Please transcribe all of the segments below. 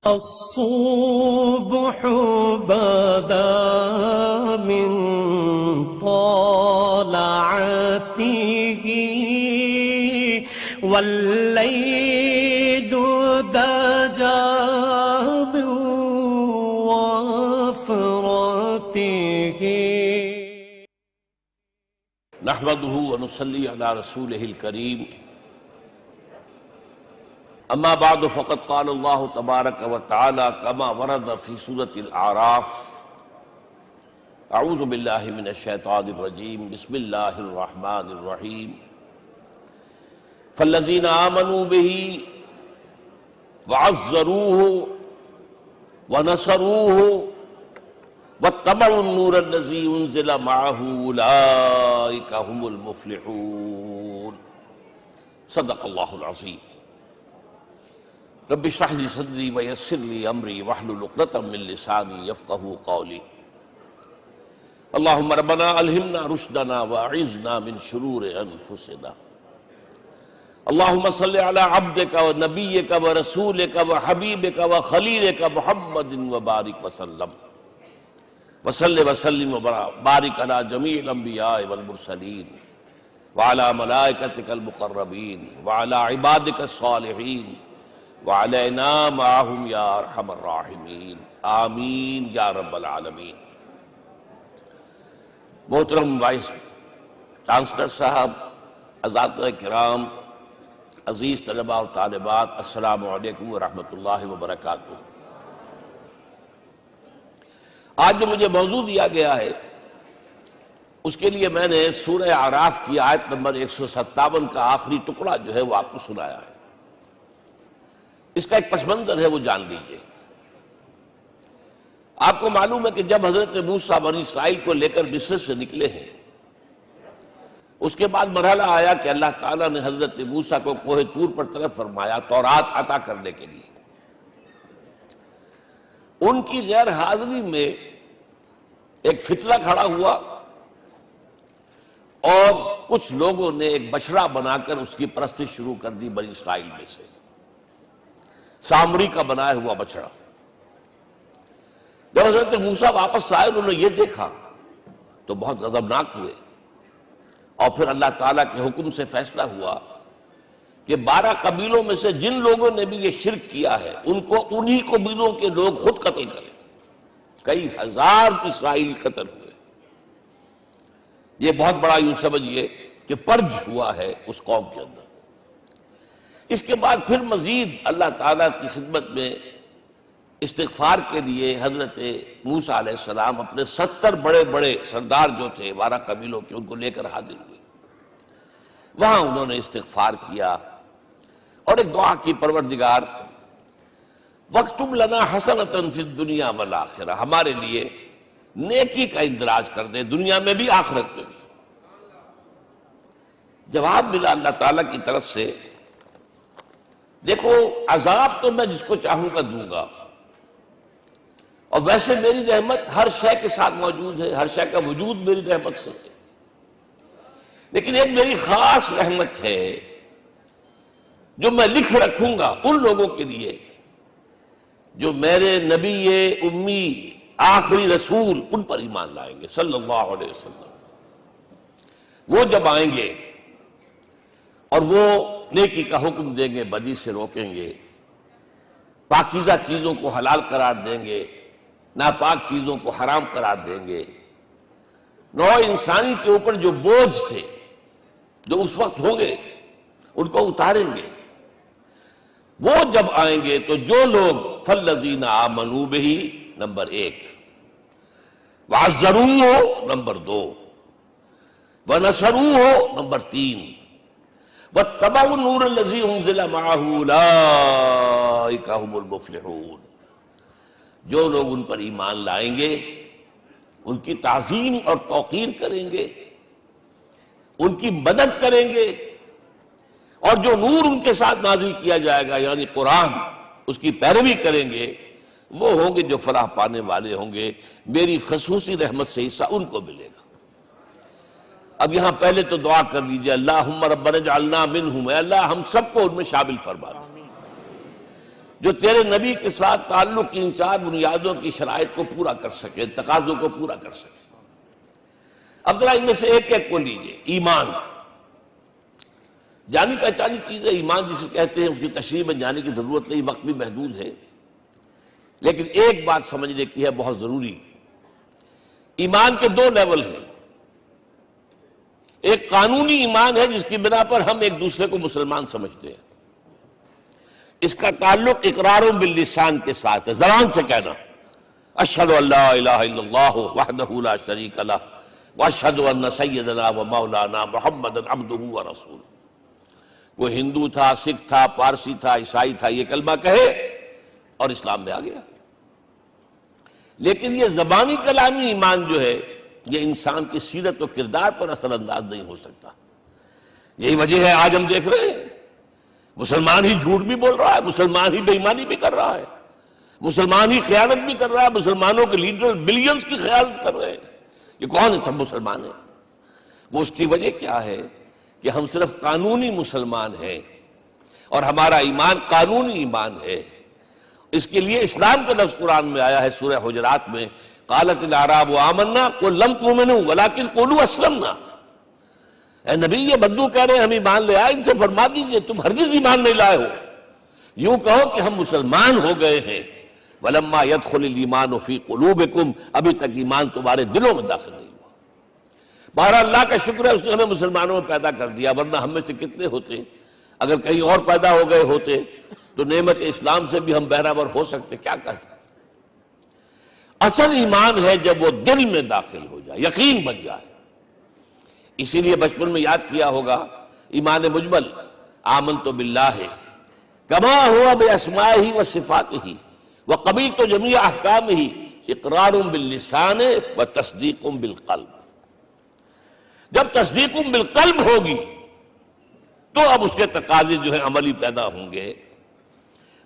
الصبح بدا من طلعته والليل دجى من وفرته نحمده ونصلي على رسوله الكريم اما بعد فقد قال الله تبارك وتعالى كما ورد في سورة الاعراف اعوذ بالله من الشيطان الرجيم بسم الله الرحمن الرحيم فالذين آمنوا به وعزروه ونصروه واتبعوا النور الذي انزل معه اولئك هم المفلحون صدق الله العظيم رب اشرح لي صدري ويسر لي امري واحلل عقدة من لساني يفقهوا قولي اللهم ربنا الهمنا رشدنا واعذنا من شرور انفسنا اللهم صل على عبدك ونبيك ورسولك وحبيبك وخليلك محمد وبارك وسلم وصلی وسلم وبارک علی جمیع الانبیاء والمرسلین وعلی ملائکتک المقربین وعلی عبادک الصالحین وعلینا معہم یا ارحم الراحمین آمین یا رب العالمین۔ محترم وائس چانسلر صاحب، اساتذہ کرام، عزیز طلباء و طالبات، السلام علیکم ورحمۃ اللہ وبرکاتہ۔ آج جو مجھے موضوع دیا گیا ہے اس کے لیے میں نے سورہ اعراف کی آیت نمبر 157 کا آخری ٹکڑا جو ہے وہ آپ کو سنایا ہے۔ اس کا ایک پس منظر ہے وہ جان لیجئے۔ آپ کو معلوم ہے کہ جب حضرت موسیٰ بنی اسرائیل کو لے کر مصر سے نکلے ہیں، اس کے بعد مرحلہ آیا کہ اللہ تعالیٰ نے حضرت موسیٰ کو کوہ طور پر طلب فرمایا تورات عطا کرنے کے لیے۔ ان کی غیر حاضری میں ایک فتنہ کھڑا ہوا اور کچھ لوگوں نے ایک بچڑا بنا کر اس کی پرستش شروع کر دی بنی اسرائیل میں سے، سامری کا بنایا ہوا بچڑا۔ جب حضرت موسیٰ واپس آئے انہوں نے یہ دیکھا تو بہت غضبناک ہوئے، اور پھر اللہ تعالیٰ کے حکم سے فیصلہ ہوا کہ 12 قبیلوں میں سے جن لوگوں نے بھی یہ شرک کیا ہے ان کو انہی قبیلوں کے لوگ خود قتل کریں۔ کئی ہزار اسرائیلی قتل ہوئے۔ یہ بہت بڑا یوں سمجھئے کہ پرج ہوا ہے اس قوم کے اندر۔ اس کے بعد پھر مزید اللہ تعالیٰ کی خدمت میں استغفار کے لیے حضرت موسیٰ علیہ السلام اپنے 70 بڑے بڑے سردار جو تھے 12 قبیلوں کے ان کو لے کر حاضر ہوئے۔ وہاں انہوں نے استغفار کیا اور ایک دعا کی، پروردگار وَاكْتُبْ لَنَا حَسَنَةً فِي الدُّنْيَا وَالْآخِرَةِ، ہمارے لیے نیکی کا اندراج کر دے، دنیا میں بھی آخرت میں بھی۔ جواب ملا اللہ تعالیٰ کی طرف سے، دیکھو عذاب تو میں جس کو چاہوں گا دوں گا، اور ویسے میری رحمت ہر شے کے ساتھ موجود ہے، ہر شے کا وجود میری رحمت سے ہے، لیکن ایک میری خاص رحمت ہے جو میں لکھ رکھوں گا ان لوگوں کے لیے جو میرے نبی امی آخری رسول ان پر ایمان لائیں گے صلی اللہ علیہ وسلم۔ وہ جب آئیں گے اور وہ نیکی کا حکم دیں گے، بدی سے روکیں گے، پاکیزہ چیزوں کو حلال قرار دیں گے، ناپاک چیزوں کو حرام قرار دیں گے، نوع انسانی کے اوپر جو بوجھ تھے جو اس وقت ہوں گے ان کو اتاریں گے۔ وہ جب آئیں گے تو جو لوگ فَالَّذِينَ آمَنُوا بِهِ نمبر 1، وَعَزَّرُوهُ نمبر 2، وَنَصَرُوهُ نمبر 3، وَاتَّبَعُوا النُّورَ الَّذِي أُنزِلَ مَعَهُ أُولَئِكَ هُمُ الْمُفْلِحُونَ۔ جو لوگ ان پر ایمان لائیں گے، ان کی تعظیم اور توقیر کریں گے، ان کی مدد کریں گے، اور جو نور ان کے ساتھ نازل کیا جائے گا یعنی قرآن، اس کی پیروی کریں گے، وہ ہوں گے جو فلاح پانے والے ہوں گے، میری خصوصی رحمت سے حصہ ان کو ملے گا۔ اب یہاں پہلے تو دعا کر لیجئے، اللہم ربنا اجعلنا منہم، اے اللہ ہم سب کو ان میں شامل فرما دے۔ جو تیرے نبی کے ساتھ تعلق کی ان 4 بنیادوں کی شرائط کو پورا کر سکے، تقاضوں کو پورا کر سکے۔ اب ذرا ان میں سے ایک ایک کو لیجئے۔ ایمان جانی پہچانی چیز ہے، ایمان جسے کہتے ہیں، اس کی تشریح میں جانے کی ضرورت نہیں، وقت بھی محدود ہے، لیکن ایک بات سمجھنے کی ہے بہت ضروری۔ ایمان کے 2 لیول ہیں۔ ایک قانونی ایمان ہے جس کی بنا پر ہم ایک دوسرے کو مسلمان سمجھتے ہیں، اس کا تعلق اقرار باللسان کے ساتھ ہے، زبان سے کہنا اشہد ان لا الہ الا اللہ وحدہ لا شریک لہ واشہد ان سیدنا و مولانا محمد عبدہ و رسولہ۔ کوئی ہندو تھا، سکھ تھا، پارسی تھا، عیسائی تھا، یہ کلمہ کہے اور اسلام میں آ گیا۔ لیکن یہ زبانی کلامی ایمان جو ہے یہ انسان کی سیرت و کردار پر اثر انداز نہیں ہو سکتا۔ یہی وجہ ہے آج ہم دیکھ رہے ہیں مسلمان ہی جھوٹ بھی بول رہا ہے، مسلمان ہی بے ایمانی بھی کر رہا ہے، مسلمان ہی خیانت بھی کر رہا ہے، مسلمانوں کے لیڈر بلینز کی خیانت کر رہے ہیں۔ یہ کون ہے؟ سب مسلمان ہیں۔ وہ اس کی وجہ کیا ہے کہ ہم صرف قانونی مسلمان ہیں اور ہمارا ایمان قانونی ایمان ہے۔ اس کے لیے اسلام کا لفظ قرآن میں آیا ہے سورہ حجرات میں، قالت الاعراب آمنا قل لم تؤمنوا ولکن قولوا اسلمنا۔ اے نبی یہ بدو کہہ رہے ہیں ہم ایمان لے آئے، ان سے فرما دیجئے تم ہرگز ایمان نہیں لائے ہو، یوں کہو کہ ہم مسلمان ہو گئے ہیں۔ ولما يدخل الايمان في قلوبكم، ابھی تک ایمان تمہارے دلوں میں داخل نہیں ہوا۔ بہرحال اللہ کا شکر ہے اس نے ہمیں مسلمانوں میں پیدا کر دیا، ورنہ ہم میں سے کتنے ہوتے اگر کہیں اور پیدا ہو گئے ہوتے تو نعمت اسلام سے بھی ہم بہرہور ہو سکتے، کیا کہہ سکتے۔ اصل ایمان ہے جب وہ دل میں داخل ہو جائے، یقین بن جائے۔ اسی لیے بچپن میں یاد کیا ہوگا ایمان مجمل، آمنت باللہ کما ہوا باسمائہ و صفاتہ وقبلت جمیع احکامہ اقرار باللسان و تصدیق بالقلب۔ جب تصدیق بالقلب ہوگی تو اب اس کے تقاضے جو ہیں عملی پیدا ہوں گے۔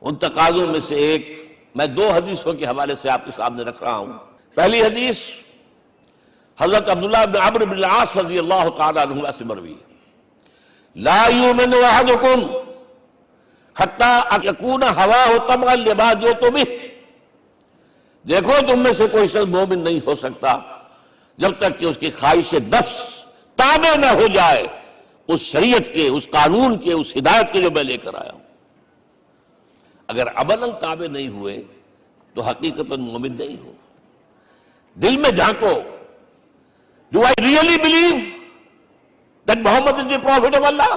ان تقاضوں میں سے ایک میں 2 حدیثوں کے حوالے سے آپ کے سامنے رکھ رہا ہوں۔ پہلی حدیث حضرت عبداللہ بن عمرو بن العاص رضی اللہ تعالیٰ عنہ سے مروی ہے، لا یؤمن احدکم حتی یکون ہواہ طبعا لما جئت بہ۔ دیکھو تم میں سے کوئی شخص مومن نہیں ہو سکتا جب تک کہ اس کی خواہش نفس تابع نہ ہو جائے اس شریعت کے، اس قانون کے، اس ہدایت کے جو میں لے کر آیا ہوں۔ اگر عملاً تابع نہیں ہوئے تو حقیقتاً مومن نہیں ہو۔ دل میں جھانکو، Do I really believe that Muhammad is the prophet of Allah?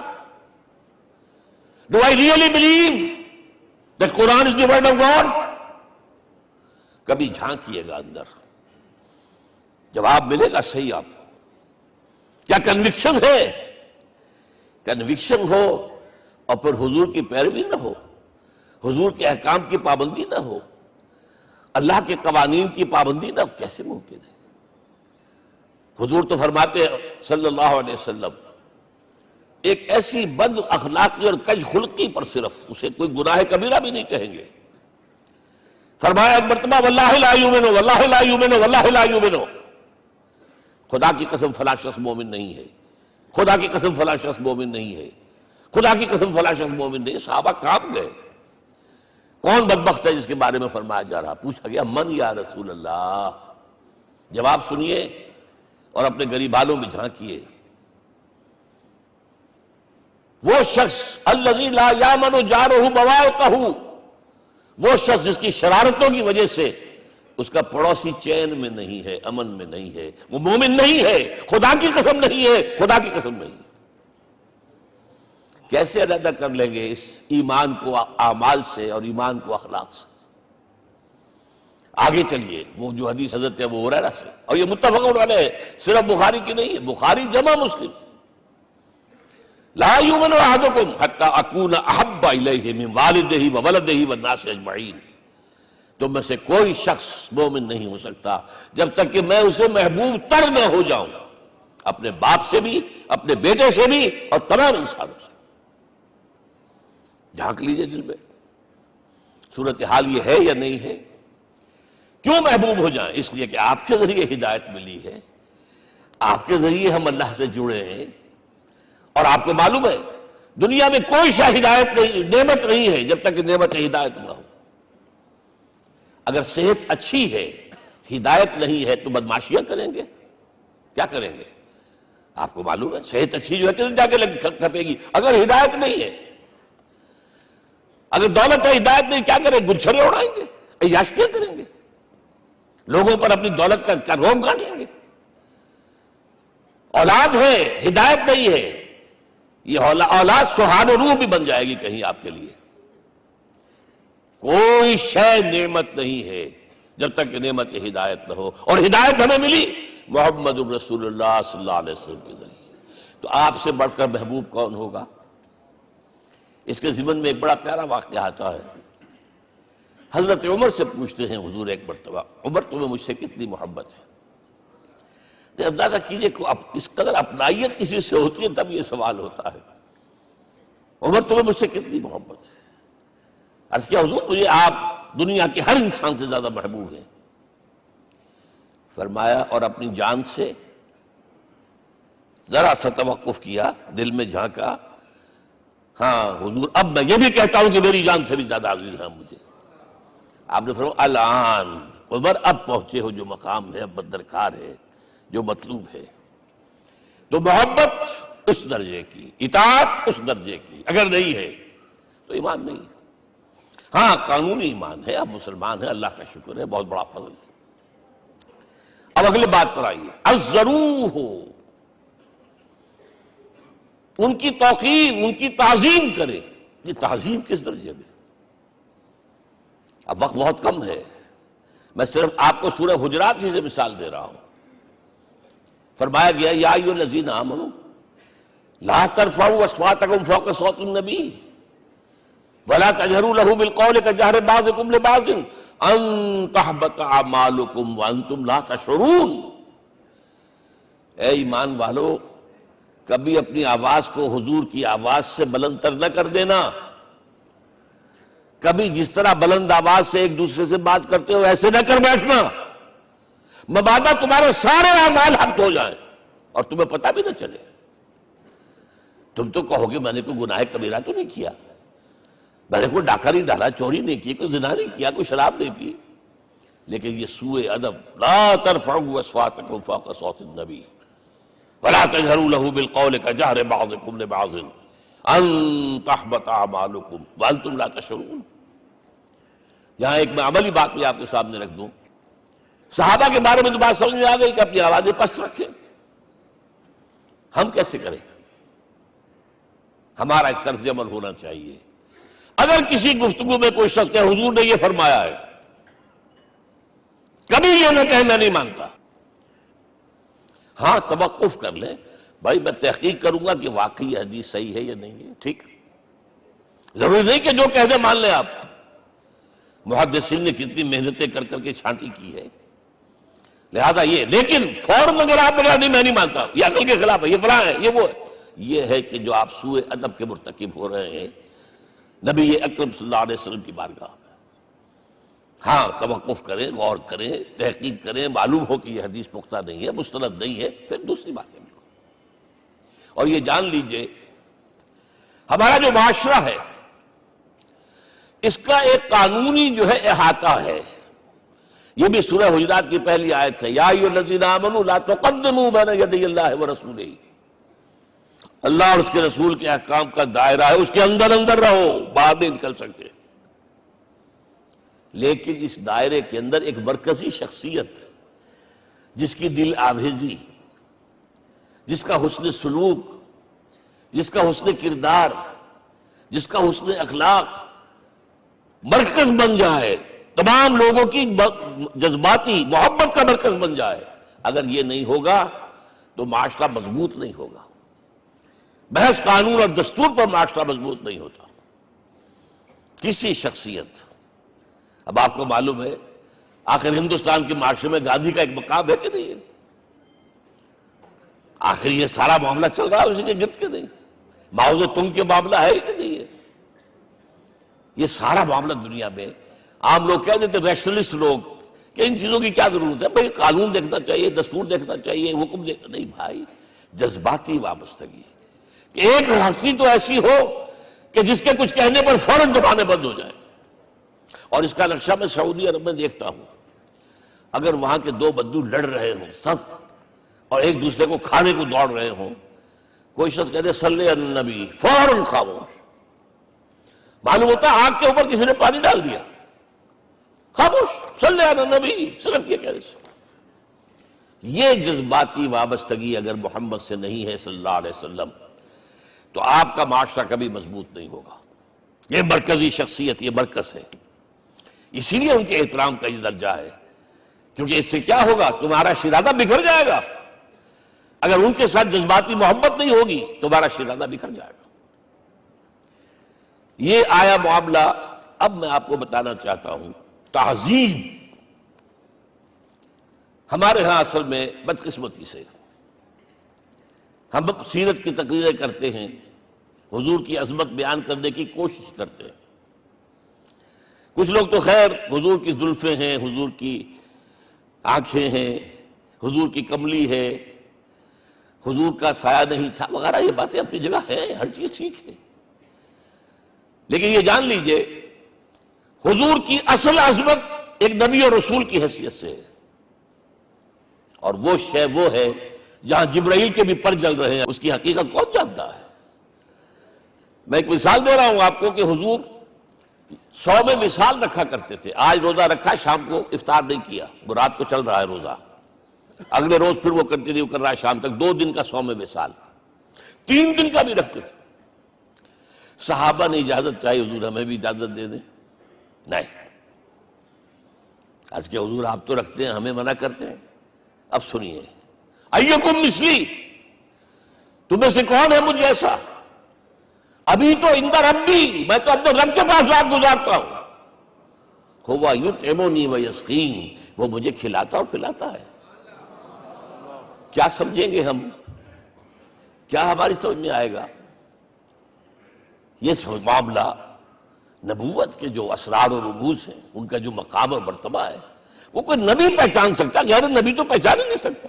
Do I really believe that Quran is the word of God? کبھی جھانکیے گا اندر، جواب ملے گا صحیح آپ کو۔ کیا کنوکشن ہے؟ کنوکشن ہو اور پھر حضور کی پیروی نہ ہو، حضور کے احکام کی پابندی نہ ہو، اللہ کے قوانین کی پابندی نہ ہو، کیسے ممکن ہے؟ حضور تو فرماتے ہیں صلی اللہ علیہ وسلم ایک ایسی بد اخلاقی اور کج خلقی پر صرف اسے کوئی گناہ کبیرہ بھی نہیں کہیں گے۔ فرمایا ایک مرتبہ واللہ لا یؤمن واللہ لا یؤمن واللہ لا یؤمن، خدا کی قسم فلاں شخص مومن نہیں ہے، خدا کی قسم فلاں شخص مومن نہیں ہے، خدا کی قسم فلاں شخص مومن نہیں۔ صحابہ کانپ گئے، کون بدبخت ہے جس کے بارے میں فرمایا جا رہا؟ پوچھا گیا من یا رسول اللہ؟ جواب سنیے اور اپنے غریبانوں میں جھانکیے۔ وہ شخص الذی لا یامن جارہ بوائقہ، وہ شخص جس کی شرارتوں کی وجہ سے اس کا پڑوسی چین میں نہیں ہے، امن میں نہیں ہے، وہ مومن نہیں ہے، خدا کی قسم نہیں ہے، خدا کی قسم نہیں ہے۔ کیسے علیحدہ کر لیں گے اس ایمان کو اعمال سے اور ایمان کو اخلاق سے؟ آگے چلیے، وہ جو حدیث حضرت ابو ہریرہ سے، اور یہ متفق علیہ ہے، صرف بخاری کی نہیں ہے، بخاری جمع مسلم۔ لا یؤمن احدکم حتی اکون احب الیہ من والدہ وولدہ والناس اجمعین، تم میں سے کوئی شخص مومن نہیں ہو سکتا جب تک کہ میں اسے محبوب تر نہ ہو جاؤں، اپنے باپ سے بھی، اپنے بیٹے سے بھی، اور تمام انسانوں سے۔ جھانک لیجئے دل میں، صورتحال یہ ہے یا نہیں ہے؟ کیوں محبوب ہو جائیں؟ اس لیے کہ آپ کے ذریعے ہدایت ملی ہے، آپ کے ذریعے ہم اللہ سے جڑے ہیں، اور آپ کو معلوم ہے دنیا میں کوئی شاہ ہدایت نہیں، نعمت نہیں ہے جب تک کہ نعمت ہدایت نہ ہو۔ اگر صحت اچھی ہے، ہدایت نہیں ہے، تو بدماشیاں کریں گے، کیا کریں گے؟ آپ کو معلوم ہے صحت اچھی جو ہے کدھر جا کے کھپے گی اگر ہدایت نہیں ہے۔ اگر دولت ہے، ہدایت نہیں، کیا کریں؟ گلچھرے اڑائیں گے، عیاشیاں کریں گے، لوگوں پر اپنی دولت کا روب گانٹیں گے۔ اولاد ہے، ہدایت نہیں ہے، یہ اولاد سہان و روح بھی بن جائے گی کہیں آپ کے لیے۔ کوئی شے نعمت نہیں ہے جب تک کہ نعمت ہدایت نہ ہو، اور ہدایت ہمیں ملی محمد الرسول اللہ صلی اللہ علیہ وسلم کے ذریعے۔ تو آپ سے بڑھ کر محبوب کون ہوگا؟ اس کے ضمن میں ایک بڑا پیارا واقعہ آتا ہے۔ حضرت عمر سے پوچھتے ہیں حضور ایک مرتبہ، عمر تمہیں مجھ سے کتنی محبت ہے؟ تو اندازہ کیجئے کہ اس قدر اپنائیت کسی سے ہوتی ہے تب یہ سوال ہوتا ہے، عمر تمہیں مجھ سے کتنی محبت ہے؟ عرض کیا حضور مجھے آپ دنیا کے ہر انسان سے زیادہ محبوب ہیں۔ فرمایا اور اپنی جان سے؟ ذرا سا توقف کیا، دل میں جھانکا، ہاں حضور اب میں یہ بھی کہتا ہوں کہ میری جان سے بھی زیادہ عزیز ہے مجھے۔ آپ نے فرمایا الان عمر اب پہنچے ہو جو مقام ہے، اب درکار ہے، جو مطلوب ہے۔ تو محبت اس درجے کی، اطاعت اس درجے کی اگر نہیں ہے تو ایمان نہیں ہے۔ ہاں قانونی ایمان ہے، اب مسلمان ہے، اللہ کا شکر ہے، بہت بڑا فضل ہے۔ اب اگلے بات پر آئیے، الضروح، ان کی توقیر، ان کی تعظیم کرے۔ یہ تعظیم کس درجے میں؟ اب وقت بہت کم ہے، میں صرف آپ کو سورہ حجرات سے مثال دے رہا ہوں۔ فرمایا گیا یا ایھا الذین آمنوا لا ترفعوا اصواتکم فوق صوت النبی ولا تجہروا لہ بالقول کجہر بعضکم لبعض ان تحبط اعمالکم وانتم لا تشعرون۔ اے ایمان والو، کبھی اپنی آواز کو حضور کی آواز سے بلند تر نہ کر دینا۔ کبھی جس طرح بلند آواز سے ایک دوسرے سے بات کرتے ہو ایسے نہ کر بیٹھنا، مبادا تمہارے سارے اعمال حق ہو جائیں اور تمہیں پتہ بھی نہ چلے۔ تم تو کہو گے میں نے کوئی گناہ کبیرہ تو نہیں کیا، میں نے کوئی ڈاکہ نہیں ڈالا، چوری نہیں کی، کوئی زنا نہیں کیا، کوئی شراب نہیں پی، لیکن یہ سوء ادب، لا ترفعوا اصواتکم فوق صوت النبی ولا تجہروا لہ بالقول کجہر بعضکم لبعض ان تحبط اعمالکم وانتم لا تشعرون۔ یہاں ایک میں عملی بات بھی آپ کے سامنے رکھ دوں، صحابہ کے بارے میں تو بات سمجھ میں آ گئی کہ اپنی آوازیں پست رکھیں، ہم کیسے کریں؟ ہمارا ایک طرز عمل ہونا چاہیے۔ اگر کسی گفتگو میں کوئی شخص کہ حضور نے یہ فرمایا ہے، کبھی یہ نہ کہے میں نہیں مانتا، ہاں توقف کر لیں، بھائی میں تحقیق کروں گا کہ واقعی یہ حدیث صحیح ہے یا نہیں ہے، ٹھیک، ضروری نہیں کہ جو کہہ دیں مان لیں آپ۔ محدثین نے کتنی محنتیں کر کر کے چھانٹی کی ہے، لہذا یہ، لیکن فوراً اگر آپ کہا نہیں میں نہیں مانتا، یہ عقل کے خلاف ہے، یہ فلاں ہے، یہ وہ ہے، یہ ہے کہ جو آپ سوء ادب کے مرتکب ہو رہے ہیں نبی اکرم صلی اللہ علیہ وسلم کی بارگاہ میں۔ ہاں توقف کریں، غور کریں، تحقیق کریں، معلوم ہو کہ یہ حدیث پختہ نہیں ہے، مستند نہیں ہے، پھر دوسری بات ہے۔ اور یہ جان لیجئے ہمارا جو معاشرہ ہے اس کا ایک قانونی جو ہے احاطہ ہے، یہ بھی سورہ حجرات کی پہلی آیت ہے، یا ایھا الذین آمنوا لا تقدموا بین یدی اللہ ورسولہ۔ اللہ اور اس کے رسول کے احکام کا دائرہ ہے، اس کے اندر اندر رہو، باہر نہیں نکل سکتے۔ لیکن اس دائرے کے اندر ایک مرکزی شخصیت جس کی دل آویزی، جس کا حسن سلوک، جس کا حسن کردار، جس کا حسن اخلاق مرکز بن جائے، تمام لوگوں کی جذباتی محبت کا مرکز بن جائے، اگر یہ نہیں ہوگا تو معاشرہ مضبوط نہیں ہوگا۔ محض قانون اور دستور پر معاشرہ مضبوط نہیں ہوتا۔ کسی شخصیت، اب آپ کو معلوم ہے آخر ہندوستان کے معاشرے میں گاندھی کا ایک مقام ہے کہ نہیں ہے؟ آخر یہ سارا معاملہ چل رہا ہے اسی کے گرد کے نہیں؟ ماؤ زے تنگ کے معاملہ ہے کہ نہیں ہے؟ یہ سارا معاملہ دنیا میں عام لوگ کہہ دیتے، ریشنلسٹ لوگ، کہ ان چیزوں کی کیا ضرورت ہے، بھائی قانون دیکھنا چاہیے، دستور دیکھنا چاہیے، حکم دیکھنا نہیں بھائی، جذباتی وابستگی کہ ایک ہستی تو ایسی ہو کہ جس کے کچھ کہنے پر فوراً زبانیں بند ہو جائیں، اور اس کا نقشہ میں سعودی عرب میں دیکھتا ہوں، اگر وہاں کے دو بدو لڑ رہے ہوں سخت اور ایک دوسرے کو کھانے کو دوڑ رہے ہوں، کوئی شخص کہتے صلی علی النبی، فوراً خاموش. معلوم ہوتا ہے آگ کے اوپر کسی نے پانی ڈال دیا، خاموش، صلی علی النبی، صرف یہ کہنے سے. یہ جذباتی وابستگی اگر محمد سے نہیں ہے صلی اللہ علیہ وسلم تو آپ کا معاشرہ کبھی مضبوط نہیں ہوگا. یہ مرکزی شخصیت، یہ مرکز ہے، اسی لیے ان کے احترام کا یہ درجہ ہے، کیونکہ اس سے کیا ہوگا، تمہارا شیرازہ بکھر جائے گا. اگر ان کے ساتھ جذباتی محبت نہیں ہوگی تمہارا شیرازہ بکھر جائے گا. یہ آیا معاملہ. اب میں آپ کو بتانا چاہتا ہوں تہذیب ہمارے ہاں اصل میں بدقسمتی سے ہم سیرت کی تقریریں کرتے ہیں، حضور کی عظمت بیان کرنے کی کوشش کرتے ہیں. کچھ لوگ تو خیر حضور کی زلفیں ہیں، حضور کی آنکھیں ہیں، حضور کی کملی ہے، حضور کا سایہ نہیں تھا وغیرہ، یہ باتیں اپنی جگہ ہیں، ہر چیز ٹھیک ہے. لیکن یہ جان لیجئے حضور کی اصل عظمت ایک نبی اور رسول کی حیثیت سے ہے، اور وہ شے وہ ہے جہاں جبرائیل کے بھی پر جل رہے ہیں، اس کی حقیقت کون جانتا ہے. میں ایک مثال دے رہا ہوں آپ کو کہ حضور 100 میں مثال رکھا کرتے تھے. آج روزہ رکھا، شام کو افطار نہیں کیا، وہ رات کو چل رہا ہے روزہ، اگلے روز پھر وہ کنٹینیو کر رہا ہے شام تک، 2 دن کا 100 میں مثال، 3 دن کا بھی رکھتے تھے. صحابہ نے اجازت چاہی، حضور ہمیں بھی اجازت دے دیں. نہیں، آج کے حضور آپ تو رکھتے ہیں، ہمیں منع کرتے ہیں. اب سنیے، ایکم مثلی، تمہیں سے کون ہے مجھ جیسا؟ ابھی تو اندر ربی، میں تو اپنے رب کے پاس رات گزارتا ہوں. ہوا یطعمنی ویسقین، وہ مجھے کھلاتا اور پلاتا ہے. کیا سمجھیں گے ہم؟ کیا ہماری سمجھ میں آئے گا؟ یہ معاملہ نبوت کے جو اسرار و رموز ہیں، ان کا جو مقام اور مرتبہ ہے، وہ کوئی نبی پہچان سکتا، غیر نبی تو پہچان ہی نہیں سکتا.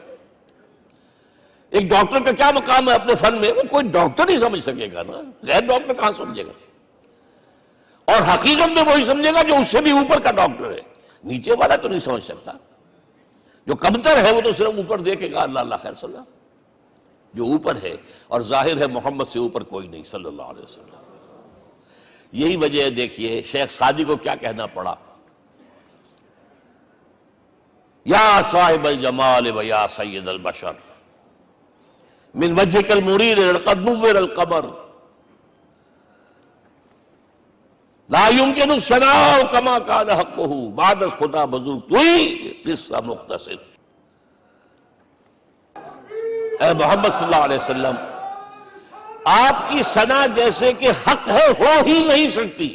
ایک ڈاکٹر کا کیا مقام ہے اپنے فن میں، وہ کوئی ڈاکٹر ہی سمجھ سکے گا نا، غیر ڈاکٹر کہاں سمجھے گا؟ اور حقیقت میں وہی سمجھے گا جو اس سے بھی اوپر کا ڈاکٹر ہے. نیچے والا تو نہیں سمجھ سکتا. جو کمتر ہے وہ تو صرف اوپر دیکھے گا، اللہ اللہ خیر صلی اللہ. جو اوپر ہے اور ظاہر ہے محمد سے اوپر کوئی نہیں صلی اللہ علیہ وسلم. یہی وجہ ہے، دیکھیے شیخ سعدی کو کیا کہنا پڑا، یا صاحب الجمال و یا سید البشر من وجهك المرير قد نور القمر لا يمكن الثناء كما كان حقه بعد خدا بزرگ توئی قصہ مختصر. اے محمد صلی اللہ علیہ وسلم، آپ کی ثنا جیسے کہ حق ہے ہو ہی نہیں سکتی.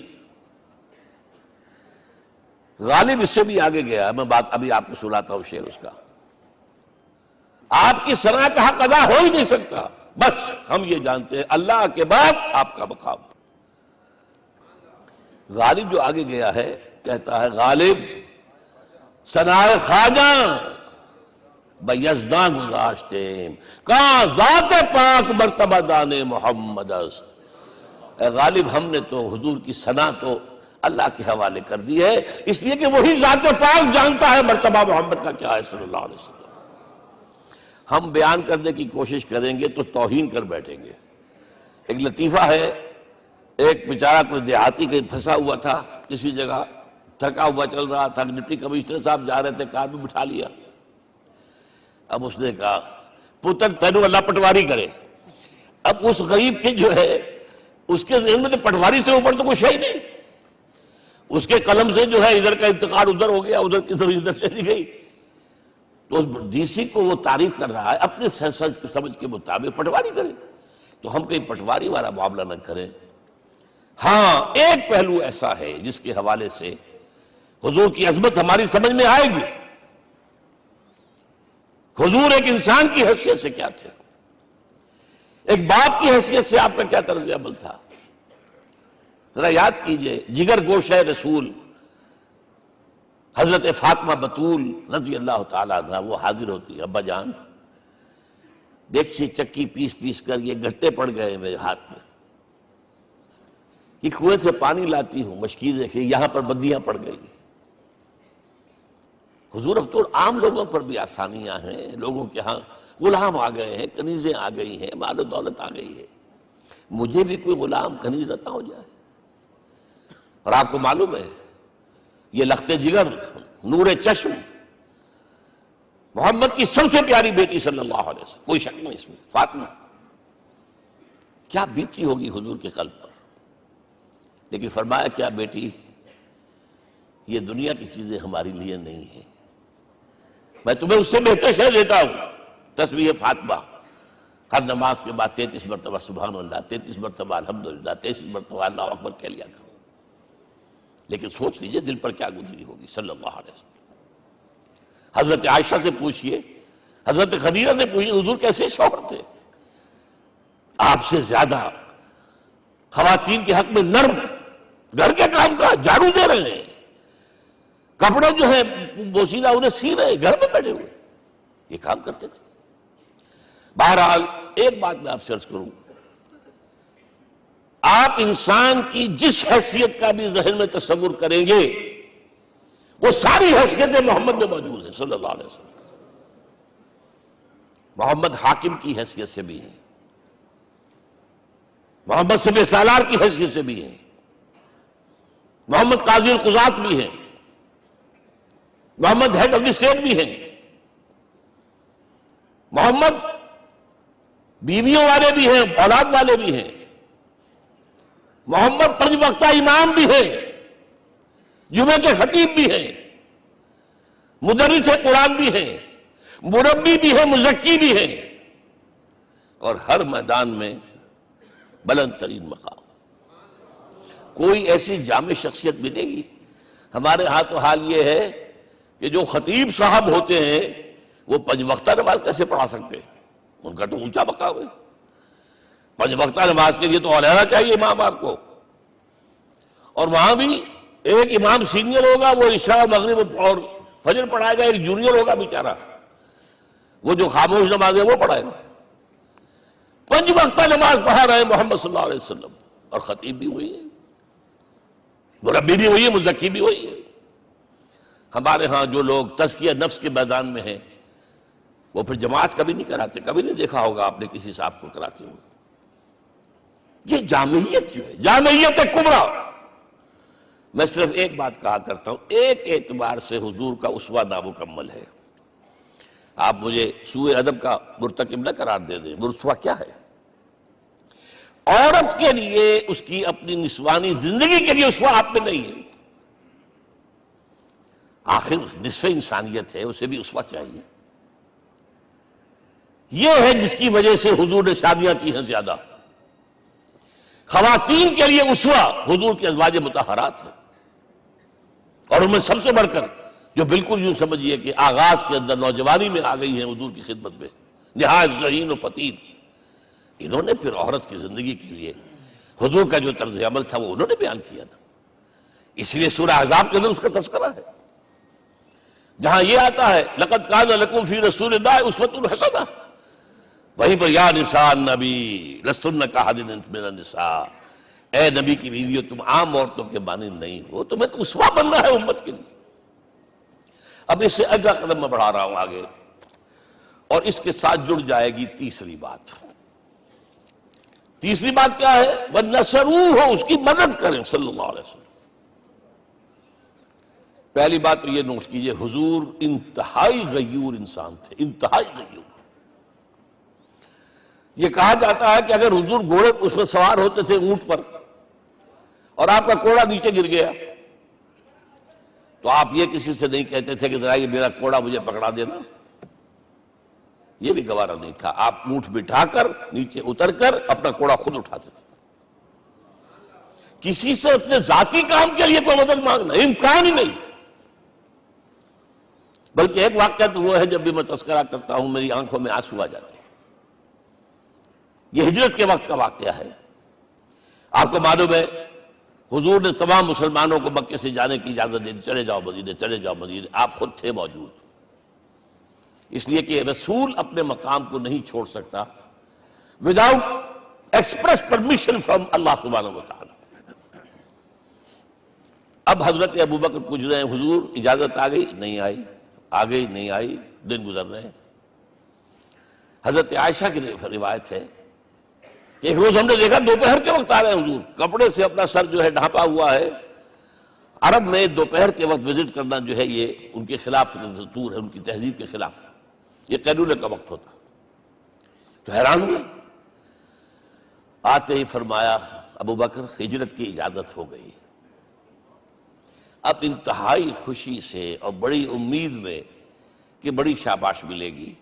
غالب اس سے بھی آگے گیا، میں بات ابھی آپ کو سناتا ہوں شعر اس کا. آپ کی ثنا کا حق ادا ہو ہی نہیں سکتا. بس ہم یہ جانتے ہیں اللہ کے بعد آپ کا مقام. غالب جو آگے گیا ہے کہتا ہے، غالب ثنائے خواجہ بیزداں گزاشتے کہاں ذات پاک مرتبہ دان محمد است. اے غالب، ہم نے تو حضور کی ثنا تو اللہ کے حوالے کر دی ہے، اس لیے کہ وہی ذات پاک جانتا ہے مرتبہ محمد کا کیا ہے صلی اللہ علیہ وسلم. ہم بیان کرنے کی کوشش کریں گے تو توہین کر بیٹھیں گے. ایک لطیفہ ہے، ایک بیچارہ کوئی دیہاتی کہیں پھنسا ہوا تھا کسی جگہ، تھکا ہوا چل رہا تھا، ڈپٹی کمشنر صاحب جا رہے تھے، کار میں بٹھا لیا. اب اس نے کہا، پتر تینوں اللہ پٹواری کرے. اب اس غریب کے جو ہے اس کے ذہن میں تو پٹواری سے اوپر تو کچھ ہے ہی نہیں. اس کے قلم سے جو ہے ادھر کا انتقال ادھر ہو گیا، ادھر کی طرف ادھر چلی گئی. تو ڈی سی کو وہ تعریف کر رہا ہے اپنے سمجھ کے مطابق، پٹواری کرے. تو ہم کہیں پٹواری والا معاملہ نہ کریں. ہاں، ایک پہلو ایسا ہے جس کے حوالے سے حضور کی عظمت ہماری سمجھ میں آئے گی. حضور ایک انسان کی حیثیت سے کیا تھے، ایک باپ کی حیثیت سے آپ کا کیا طرز عمل تھا. ذرا یاد کیجئے، جگر گوشہ رسول حضرت فاطمہ بطول رضی اللہ تعالیٰ عنہ وہ حاضر ہوتی، ابا جان دیکھیے چکی پیس پیس کر یہ گھٹے پڑ گئے میرے ہاتھ میں. کہ کنویں سے پانی لاتی ہوں، مشکیزیں کہ یہاں پر بندیاں پڑ گئی. حضور اب تو عام لوگوں پر بھی آسانیاں ہیں، لوگوں کے ہاں غلام آ گئے ہیں، کنیزیں آ گئی ہیں، مال و دولت آ گئی ہے. مجھے بھی کوئی غلام کنیز عطا ہو جائے. اور آپ کو معلوم ہے یہ لخت جگر، نور چشم، محمد کی سب سے پیاری بیٹی صلی اللہ علیہ وسلم، کوئی شک نہیں اس میں، فاطمہ، کیا بیتی ہوگی حضور کے قلب پر. لیکن فرمایا کیا بیٹی، یہ دنیا کی چیزیں ہمارے لیے نہیں ہیں، میں تمہیں اس سے بہتر شے دیتا ہوں. تسبیح فاطمہ ہر نماز کے بعد 33 مرتبہ سبحان اللہ، 33 مرتبہ الحمدللہ، 33 مرتبہ اللہ اکبر کہہ لیا کرو. لیکن سوچ لیجئے دل پر کیا گزری ہوگی صلی اللہ علیہ وسلم. حضرت عائشہ سے پوچھئے، حضرت خدیجہ سے پوچھئے حضور کیسے شوہر تھے. آپ سے زیادہ خواتین کے حق میں نرم، گھر کے کام کا جھاڑو دے رہے ہیں، کپڑے جو ہیں بوسیدہ انہیں سی رہے ہیں، گھر میں بیٹھے ہوئے یہ کام کرتے تھے. بہرحال ایک بات میں آپ سے عرض کروں، آپ انسان کی جس حیثیت کا بھی ذہن میں تصور کریں گے وہ ساری حیثیتیں محمد میں موجود ہیں صلی اللہ علیہ وسلم. محمد حاکم کی حیثیت سے بھی ہیں، محمد سب سالار کی حیثیت سے بھی ہیں، محمد قاضی القضات بھی ہیں، محمد ہیڈ آف دی اسٹیٹ بھی ہیں، محمد بیویوں والے بھی ہیں، اولاد والے بھی ہیں، محمد 5 وقتہ امام بھی ہیں، جمعہ کے خطیب بھی ہیں، مدرس قرآن بھی ہیں، مربی بھی ہیں، مزکی بھی ہیں، اور ہر میدان میں بلند ترین مقام. کوئی ایسی جامع شخصیت ملے گی؟ ہمارے ہاں تو حال یہ ہے کہ جو خطیب صاحب ہوتے ہیں وہ 5 وقتہ نماز کیسے پڑھا سکتے ہیں؟ ان کا تو اونچا مقام ہے. 5 وقتہ نماز کے لیے تو علیحدہ چاہیے امام آپ کو. اور وہاں بھی ایک امام سینئر ہوگا، وہ عشاء مغرب اور فجر پڑھائے گا، ایک جونیئر ہوگا بیچارہ، وہ جو خاموش نماز ہے وہ پڑھائے گا. 5 وقتہ نماز پڑھا رہے ہیں محمد صلی اللہ علیہ وسلم، اور خطیب بھی وہی ہے، مربی بھی وہی ہے، مزکی بھی وہی ہے. ہمارے ہاں جو لوگ تزکیہ نفس کے میدان میں ہیں وہ پھر جماعت کبھی نہیں کراتے، کبھی نہیں دیکھا ہوگا آپ نے کسی صاحب کو کراتے ہوئے. یہ جامعیت جو ہے، جامعیت کبریٰ. میں صرف ایک بات کہا کرتا ہوں، ایک اعتبار سے حضور کا اسوہ نامکمل ہے. آپ مجھے سوء ادب کا مرتکب نہ قرار دے دیں. اسوہ کیا ہے؟ عورت کے لیے اس کی اپنی نسوانی زندگی کے لیے اسوہ آپ میں نہیں ہے. آخر نصف انسانیت ہے، اسے بھی اسوہ چاہیے. یہ ہے جس کی وجہ سے حضور نے شادیاں کی ہیں زیادہ. خواتین کے لیے اسوہ حضور کے ازواج مطہرات ہیں، اور ان میں سب سے بڑھ کر جو بالکل یوں سمجھیے کہ آغاز کے اندر نوجوانی میں آ گئی ہیں حضور کی خدمت میں، نہایت ذہین و فطین. انہوں نے پھر عورت کی زندگی کے لیے حضور کا جو طرز عمل تھا وہ انہوں نے بیان کیا نا. اس لیے سورہ احزاب کے اندر اس کا تذکرہ ہے، جہاں یہ آتا ہے لقد کان لکم فی رسول اللہ اسوۃ حسنہ، وہیں پر یا نساء النبی لستن کاحد من النساء، اے نبی کی بیویوں تم عام عورتوں کے مانند نہیں ہو، تمہیں تو اسوہ بننا ہے امت کے لیے. اب اس سے اگلا قدم میں بڑھا رہا ہوں آگے، اور اس کے ساتھ جڑ جائے گی تیسری بات. تیسری بات کیا ہے؟ وَنَصَرُوهُ، اس کی مدد کریں صلی اللہ علیہ وسلم. پہلی بات تو یہ نوٹ کیجئے، حضور انتہائی غیور انسان تھے، انتہائی غیور. یہ کہا جاتا ہے کہ اگر حضور گھوڑے اس پر سوار ہوتے تھے اونٹ پر، اور آپ کا کوڑا نیچے گر گیا تو آپ یہ کسی سے نہیں کہتے تھے کہ ذرا یہ میرا کوڑا مجھے پکڑا دینا، یہ بھی گوارا نہیں تھا. آپ اونٹ بٹھا کر نیچے اتر کر اپنا کوڑا خود اٹھاتے تھے. کسی سے اپنے ذاتی کام کے لیے کوئی مدد مانگنا امکان ہی نہیں. بلکہ ایک واقعہ تو وہ ہے جب بھی میں تذکرہ کرتا ہوں میری آنکھوں میں آنسو آ جاتے ہیں. یہ ہجرت کے وقت کا واقعہ ہے. آپ کو معلوم ہے حضور نے تمام مسلمانوں کو مکے سے جانے کی اجازت دے دی، چلے جاؤ مدینے، چلے جاؤ مدینے. آپ خود تھے موجود، اس لیے کہ رسول اپنے مقام کو نہیں چھوڑ سکتا وداؤٹ ایکسپریس پرمیشن فرام اللہ سبحانہ و تعالی. اب حضرت ابوبکر پوچھ رہے ہیں حضور اجازت آ گئی؟ نہیں آئی. آ گئی نہیں آئی، دن گزر رہے ہیں. حضرت عائشہ کی روایت ہے کہ ایک روز ہم نے دیکھا دوپہر کے وقت آ رہے ہیں حضور، کپڑے سے اپنا سر جو ہے ڈھانپا ہوا ہے. عرب میں دوپہر کے وقت وزٹ کرنا جو ہے یہ ان کے خلاف دستور ہے، ان کی تہذیب کے خلاف. یہ قیلولے کا وقت ہوتا. تو حیران ہوئے. آتے ہی فرمایا ابوبکر ہجرت کی اجازت ہو گئی. اب انتہائی خوشی سے اور بڑی امید میں کہ بڑی شاباش ملے گی،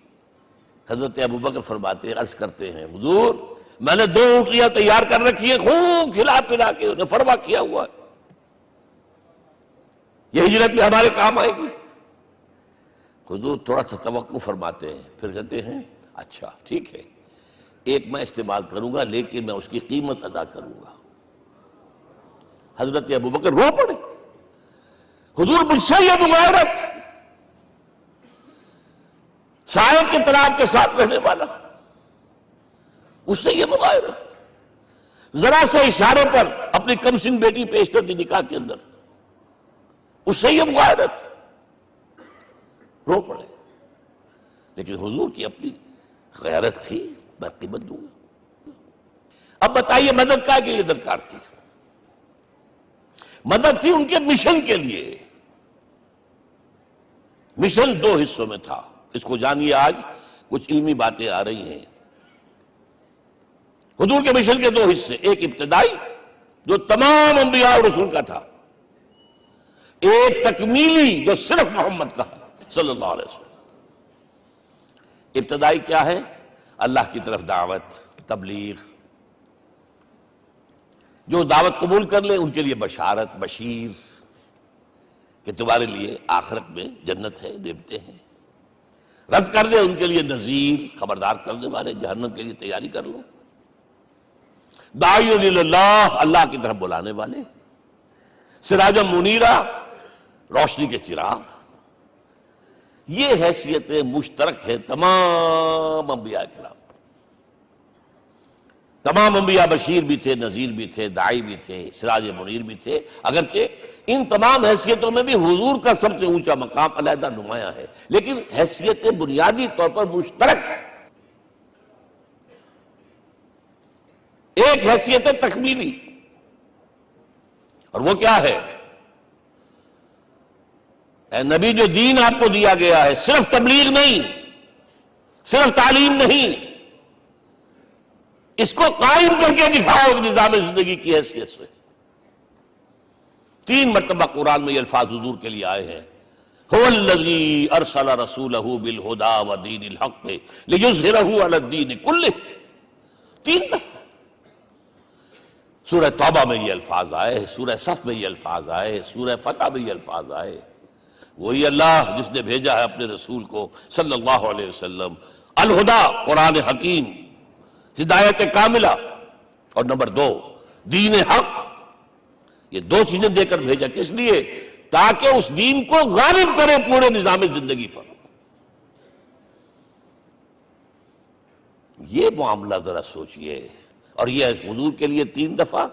حضرت ابوبکر فرماتے ہیں، عرض کرتے ہیں حضور میں نے 2 اونٹیاں تیار کر رکھی ہیں، خوب کھلا پلا کے انہیں فرما کیا ہوا ہے، یہ ہجرت میں ہمارے کام آئے گی. حضور تھوڑا سا توقع فرماتے ہیں، پھر کہتے ہیں اچھا ٹھیک ہے، ایک میں استعمال کروں گا لیکن میں اس کی قیمت ادا کروں گا. حضرت ابوبکر رو پڑے. حضور مجھ سے یہ مغایرت، سائے کے تناب کے ساتھ رہنے والا، اس سے یہ مغایرت، ذرا سے اشارے پر اپنی کمسن بیٹی پیش کر دی نکاح کے اندر، اس سے یہ مغایرت. رو پڑے. لیکن حضور کی اپنی غیرت تھی، میں قیمت دوں گا. اب بتائیے مدد کا کے لیے درکار تھی؟ مدد تھی ان کے مشن کے لیے. مشن 2 حصوں میں تھا. اس کو جانیے، آج کچھ علمی باتیں آ رہی ہیں. حضور کے مشن کے 2 حصے، ایک ابتدائی جو تمام انبیاء اور رسول کا تھا، ایک تکمیلی جو صرف محمد کا صلی اللہ علیہ وسلم. ابتدائی کیا ہے؟ اللہ کی طرف دعوت، تبلیغ. جو دعوت قبول کر لیں ان کے لیے بشارت، بشیر کہ تمہارے لیے آخرت میں جنت ہے، نعمتیں ہیں. رد کر دیں ان کے لیے نذیر، خبردار کرنے والے، جہنم کے لیے تیاری کر لو. داعی اللہ، اللہ کی طرف بلانے والے. سراجا منیرا، روشنی کے چراغ. یہ حیثیتیں مشترک ہے تمام انبیاء کرام. تمام انبیاء بشیر بھی تھے، نذیر بھی تھے، داعی بھی تھے، سراج منیر بھی تھے. اگرچہ ان تمام حیثیتوں میں بھی حضور کا سب سے اونچا مقام علیحدہ نمایاں ہے، لیکن حیثیتیں بنیادی طور پر مشترک. ایک حیثیت تکمیلی، اور وہ کیا ہے؟ اے نبی جو دین آپ کو دیا گیا ہے، صرف تبلیغ نہیں، صرف تعلیم نہیں، اس کو قائم کر کے دکھاؤ ایک نظام زندگی کی حیثیت سے. 3 مرتبہ قرآن میں یہ الفاظ حضور کے لیے آئے ہیں، هو الذی ارسل رسولہ بالہدی ودین الحق لیظہرہ علی الدین کلہ. 3 دفعہ سورہ توبہ میں یہ الفاظ آئے، سورہ صف میں یہ الفاظ آئے، سورہ فتح میں یہ الفاظ آئے. وہی اللہ جس نے بھیجا ہے اپنے رسول کو صلی اللہ علیہ وسلم، الہدا قرآن حکیم، ہدایت کاملہ، اور نمبر 2 دین حق. یہ 2 چیزیں دے کر بھیجا. کس لیے؟ تاکہ اس دین کو غالب کرے پورے نظام زندگی پر. یہ معاملہ ذرا سوچئے. اور یہ حضور کے لیے 3 دفعہ،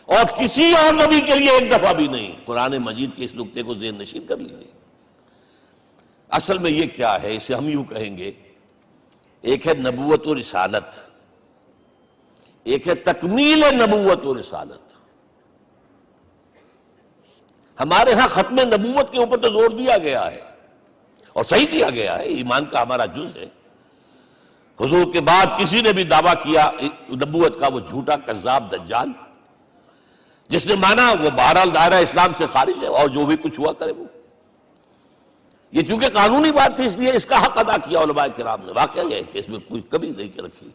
اور کسی اور نبی کے لیے 1 دفعہ بھی نہیں. قرآن مجید کے اس نقطے کو ذہن نشین کر لیجیے. اصل میں یہ کیا ہے؟ اسے ہم یوں کہیں گے، ایک ہے نبوت و رسالت، ایک ہے تکمیل نبوت و رسالت. ہمارے ہاں ختم نبوت کے اوپر تو زور دیا گیا ہے، اور صحیح دیا گیا ہے، ایمان کا ہمارا جز ہے. حضور کے بعد کسی نے بھی دعویٰ کیا نبوت کا، وہ جھوٹا کذاب دجال. جس نے مانا وہ بہرحال دائرہ اسلام سے خارج ہے، اور جو بھی کچھ ہوا کرے وہ. یہ چونکہ قانونی بات تھی اس لیے اس کا حق ادا کیا علماء کرام نے. واقعہ یہ ہے کہ اس میں کوئی کمی نہیں رکھی،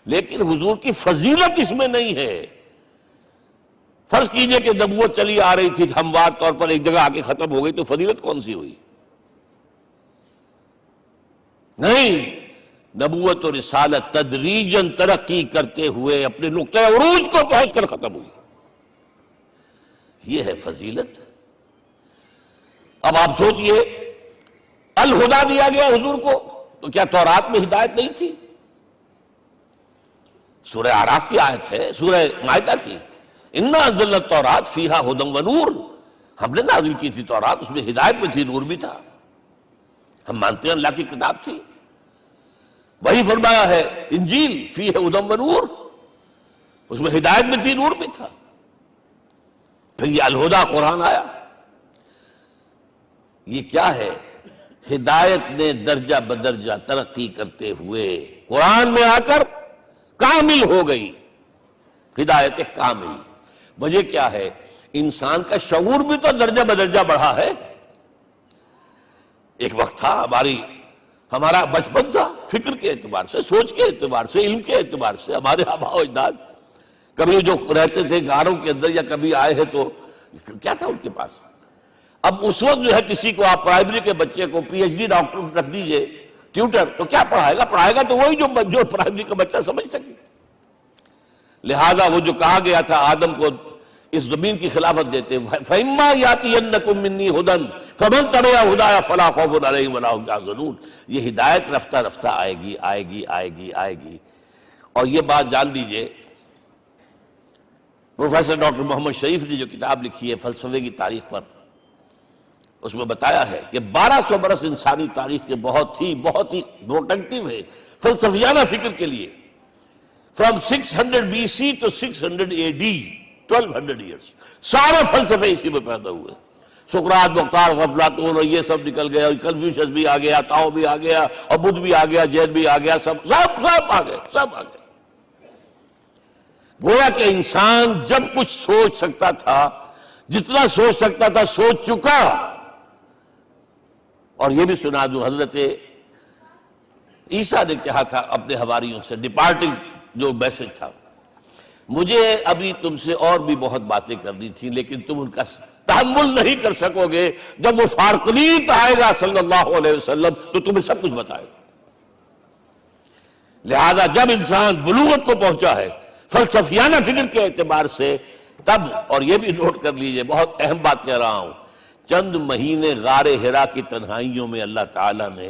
لیکن حضور کی فضیلت اس میں نہیں ہے. فرض کیجئے کہ نبوت چلی آ رہی تھی ہموار طور پر، ایک جگہ آ کے ختم ہو گئی، تو فضیلت کون سی ہوئی؟ نہیں، نبوت و رسالت تدریجاً ترقی کرتے ہوئے اپنے نقطہ عروج کو پہنچ کر ختم ہوئی. یہ ہے فضیلت. اب آپ سوچئے، الہدا دیا گیا حضور کو، تو کیا تورات میں ہدایت نہیں تھی؟ سورہ اعراف کی آیت ہے، سورہ مائدہ کی، انا انزلنا التوراۃ فیہا ھدی ونور. ہم نے نازل کی تھی تورات، اس میں ہدایت بھی تھی، نور بھی تھا، ہم مانتے ہیں اللہ کی کتاب تھی۔ وہی فرمایا ہے انجیل فیہ ھدی و نور، اس میں ہدایت بھی تھی، نور بھی تھا۔ پھر یہ الہدیٰ قرآن آیا، یہ کیا ہے؟ ہدایت نے درجہ بدرجہ ترقی کرتے ہوئے قرآن میں آ کر کامل ہو گئی، ہدایت کامل۔ وجہ کیا ہے؟ انسان کا شعور بھی تو درجہ بدرجہ بڑھا ہے۔ ایک وقت تھا ہمارا بچپن تھا، فکر کے اعتبار سے، سوچ کے اعتبار سے، علم کے اعتبار سے، ہمارے آباء و اجداد کبھی جو رہتے تھے غاروں کے اندر یا کبھی آئے ہیں تو کیا تھا ان کے پاس؟ اب اس وقت جو ہے کسی کو آپ پرائمری کے بچے کو پی ایچ ڈی ڈاکٹر رکھ دیجئے ٹیوٹر، تو کیا پڑھائے گا تو وہی جو پرائمری کا بچہ سمجھ سکے۔ لہذا وہ جو کہا گیا تھا آدم کو اس زمین کی خلافت دیتے، فَإِمَّا يَأْتِيَنَّكُم مِّنِّي هُدًى فَمَن تَبِعَ هُدَايَ فَلَا خَوْفٌ عَلَيْهِمْ وَلَا هُمْ يَحْزَنُونَ۔ یہ ہدایت رفتہ رفتہ آئے گی آئے گی آئے گی آئے گی۔ اور یہ بات جان لیجئے، پروفیسر ڈاکٹر محمد شریف نے جو کتاب لکھی ہے فلسفے کی تاریخ پر، اس میں بتایا ہے کہ 1200 برس انسانی تاریخ کے بہت ہی پروڈکٹیو ہے فلسفیانہ فکر کے لیے۔ From 600 BC to 600 AD 1200 years سارے فلسفے اسی میں پیدا ہوئے۔ سقراط، مختار، افلاطون اور یہ سب نکل گئے، کنفیوشس بھی آ گیا، تاؤ بھی آ گیا، اور بدھ بھی آ گیا، جین بھی آ گیا، سب آ گئے۔ گویا کہ انسان جب کچھ سوچ سکتا تھا، جتنا سوچ سکتا تھا سوچ چکا۔ اور یہ بھی سنا دوں، حضرت عیسیٰ نے کہا تھا اپنے حواریوں سے، ڈپارٹنگ جو میسج تھا، مجھے ابھی تم سے اور بھی بہت باتیں کرنی تھی لیکن تم ان کا تحمل نہیں کر سکو گے، جب وہ فارقلیت آئے گا صلی اللہ علیہ وسلم تو تمہیں سب کچھ بتائے گا۔ لہذا جب انسان بلوغت کو پہنچا ہے فلسفیانہ فکر کے اعتبار سے، تب، اور یہ بھی نوٹ کر لیجئے، بہت اہم بات کہہ رہا ہوں، چند مہینے غار حرا کی تنہائیوں میں اللہ تعالیٰ نے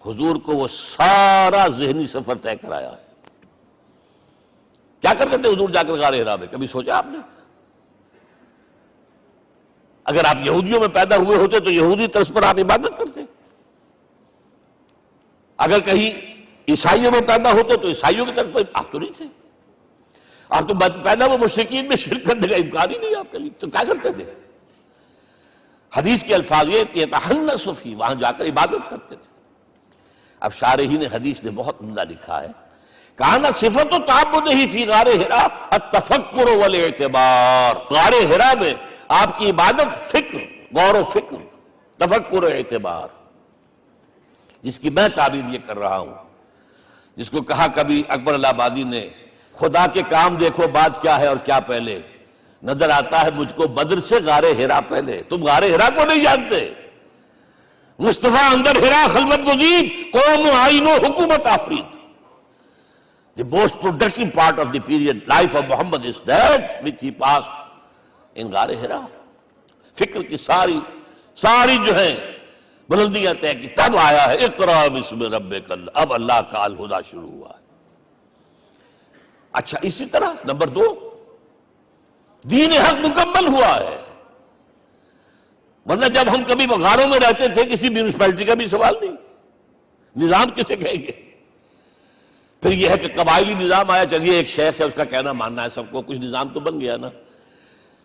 حضور کو وہ سارا ذہنی سفر طے کرایا ہے۔ کیا کرتے تھے حضور جا کر غار حرا میں؟ کبھی سوچا آپ نے؟ اگر آپ یہودیوں میں پیدا ہوئے ہوتے تو یہودی طرز پر آپ عبادت کرتے، اگر کہیں عیسائیوں میں پیدا ہوتے تو عیسائیوں کی طرف پر آپ تو نہیں تھے، آپ تو پیدا وہ مشرکین میں شرک کرنے کا امکان ہی نہیں آپ کے لیے، تو کیا کرتے تھے؟ حدیث کے الفاظ یہ کہ تحنس فی، وہاں جا کر عبادت کرتے تھے۔ اب شارحین حدیث نے بہت عمدہ لکھا ہے، کانا صفت تعبدہ فی غار حرا التفکر والاعتبار، غار حرا میں آپ کی عبادت فکر، غور و فکر، تفکر و اعتبار، جس کی میں تعبیر یہ کر رہا ہوں، جس کو کہا کبھی اکبر اللہ آبادی نے، خدا کے کام دیکھو بعد کیا ہے اور کیا پہلے، نظر آتا ہے مجھ کو بدر سے غار حرا پہلے۔ تم غار حرا کو نہیں جانتے، مصطفیٰ اندر حرا خلوت گزید، قوم آئین و حکومت آفرید۔ The most productive part of the period life of Muhammad is that which he passed in غار حرا۔ فکر کی ساری جو ہیں بلندیاں طے کی، تب آیا ہے اقرا بسم ربک، اب اللہ کا الہدیٰ شروع ہوا ہے۔ اچھا، اسی طرح نمبر 2، دین حق مکمل ہوا ہے۔ ورنہ جب ہم کبھی غاروں میں رہتے تھے کسی میونسپلٹی کا بھی سوال نہیں، نظام کسے کہیں گے؟ پھر یہ ہے کہ قبائلی نظام آیا، چلیے ایک شیخ ہے اس کا کہنا ماننا ہے سب کو، کچھ نظام تو بن گیا نا۔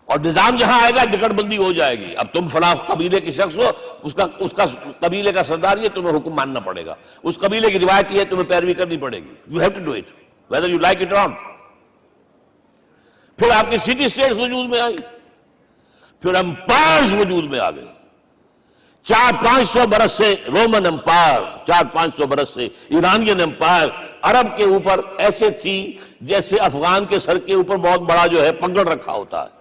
اور نظام جہاں آئے گا جکڑ بندی ہو جائے گی، اب تم فلاں قبیلے کے شخص ہو، اس کا قبیلے کا سردار یہ، تمہیں حکم ماننا پڑے گا، اس قبیلے کی روایت یہ، تمہیں پیروی کرنی پڑے گی، you have to do it whether you like it or not۔ پھر آپ کی سٹی اسٹیٹس وجود میں آئی، پھر امپائرز وجود میں آ گئے، 400-500 برس سے رومن امپائر، 400-500 برس سے ایرانین امپائر عرب کے اوپر ایسے تھی جیسے افغان کے سر کے اوپر بہت بڑا جو ہے پگڑ رکھا ہوتا ہے۔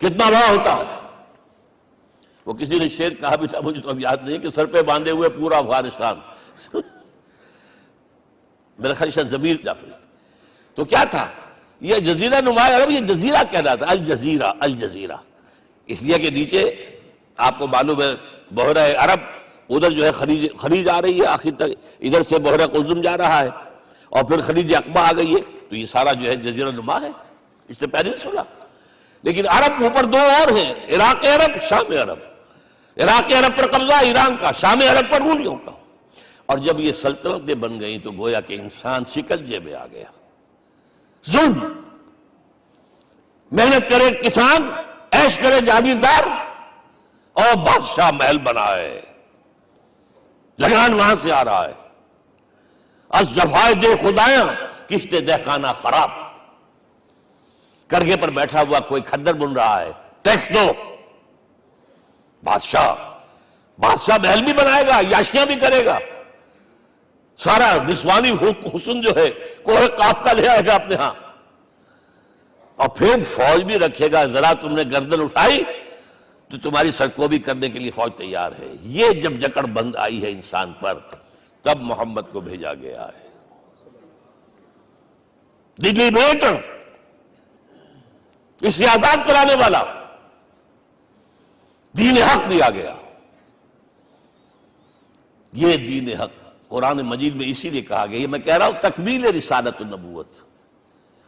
کتنا بڑا ہوتا ہے؟ وہ کسی نے شعر کہا بھی تھا، مجھے تو اب یاد نہیں، کہ سر پہ باندھے ہوئے پورا افغانستان۔ میرا خیال ہے ضمیر جعفری۔ تو کیا تھا یہ جزیرہ نما عرب، یہ جزیرہ کہلاتا ہے، الجزیرہ، الجزیرہ، اس لیے کہ نیچے آپ کو معلوم ہے بحیرہ عرب، ادھر جو ہے خلیج آ رہی ہے آخر تک، ادھر سے بحیرہ قلزم جا رہا ہے، اور پھر خلیج عقبہ آ گئی ہے، تو یہ سارا جو ہے جزیرہ نما ہے، اس سے پیننسولا۔ لیکن عرب اوپر دو اور ہیں، عراق عرب، شام عرب۔ عراق عرب پر قبضہ ایران کا، شام عرب پر رومیوں کا۔ اور جب یہ سلطنتیں بن گئیں تو گویا کہ انسان شکنجے میں آ گیا۔ ظلم، محنت کرے کسان، عیش کرے جاگیردار، اور بادشاہ محل بنائے، لگان وہاں سے آ رہا ہے۔ از جفائے دے خدایاں کشتے دہ خانہ خراب، کرگے پر بیٹھا ہوا کوئی کھدر بن رہا ہے، ٹیکس دو۔ بادشاہ محل بھی بنائے گا، یاشیاں بھی کرے گا، سارا نسوانی حسن جو ہے کوہ قاف کا لے آئے گا اپنے ہاں، اور پھر فوج بھی رکھے گا، ذرا تم نے گردن اٹھائی تو تمہاری سرکوبی کرنے کے لیے فوج تیار ہے۔ یہ جب جکڑ بند آئی ہے انسان پر، تب محمد کو بھیجا گیا ہے۔ دی لیبریٹر، اسے آزاد کرانے والا، دین حق دیا گیا۔ یہ دین حق قرآن مجید میں اسی لیے کہا گیا، یہ میں کہہ رہا ہوں تکمیل رسالت النبوت۔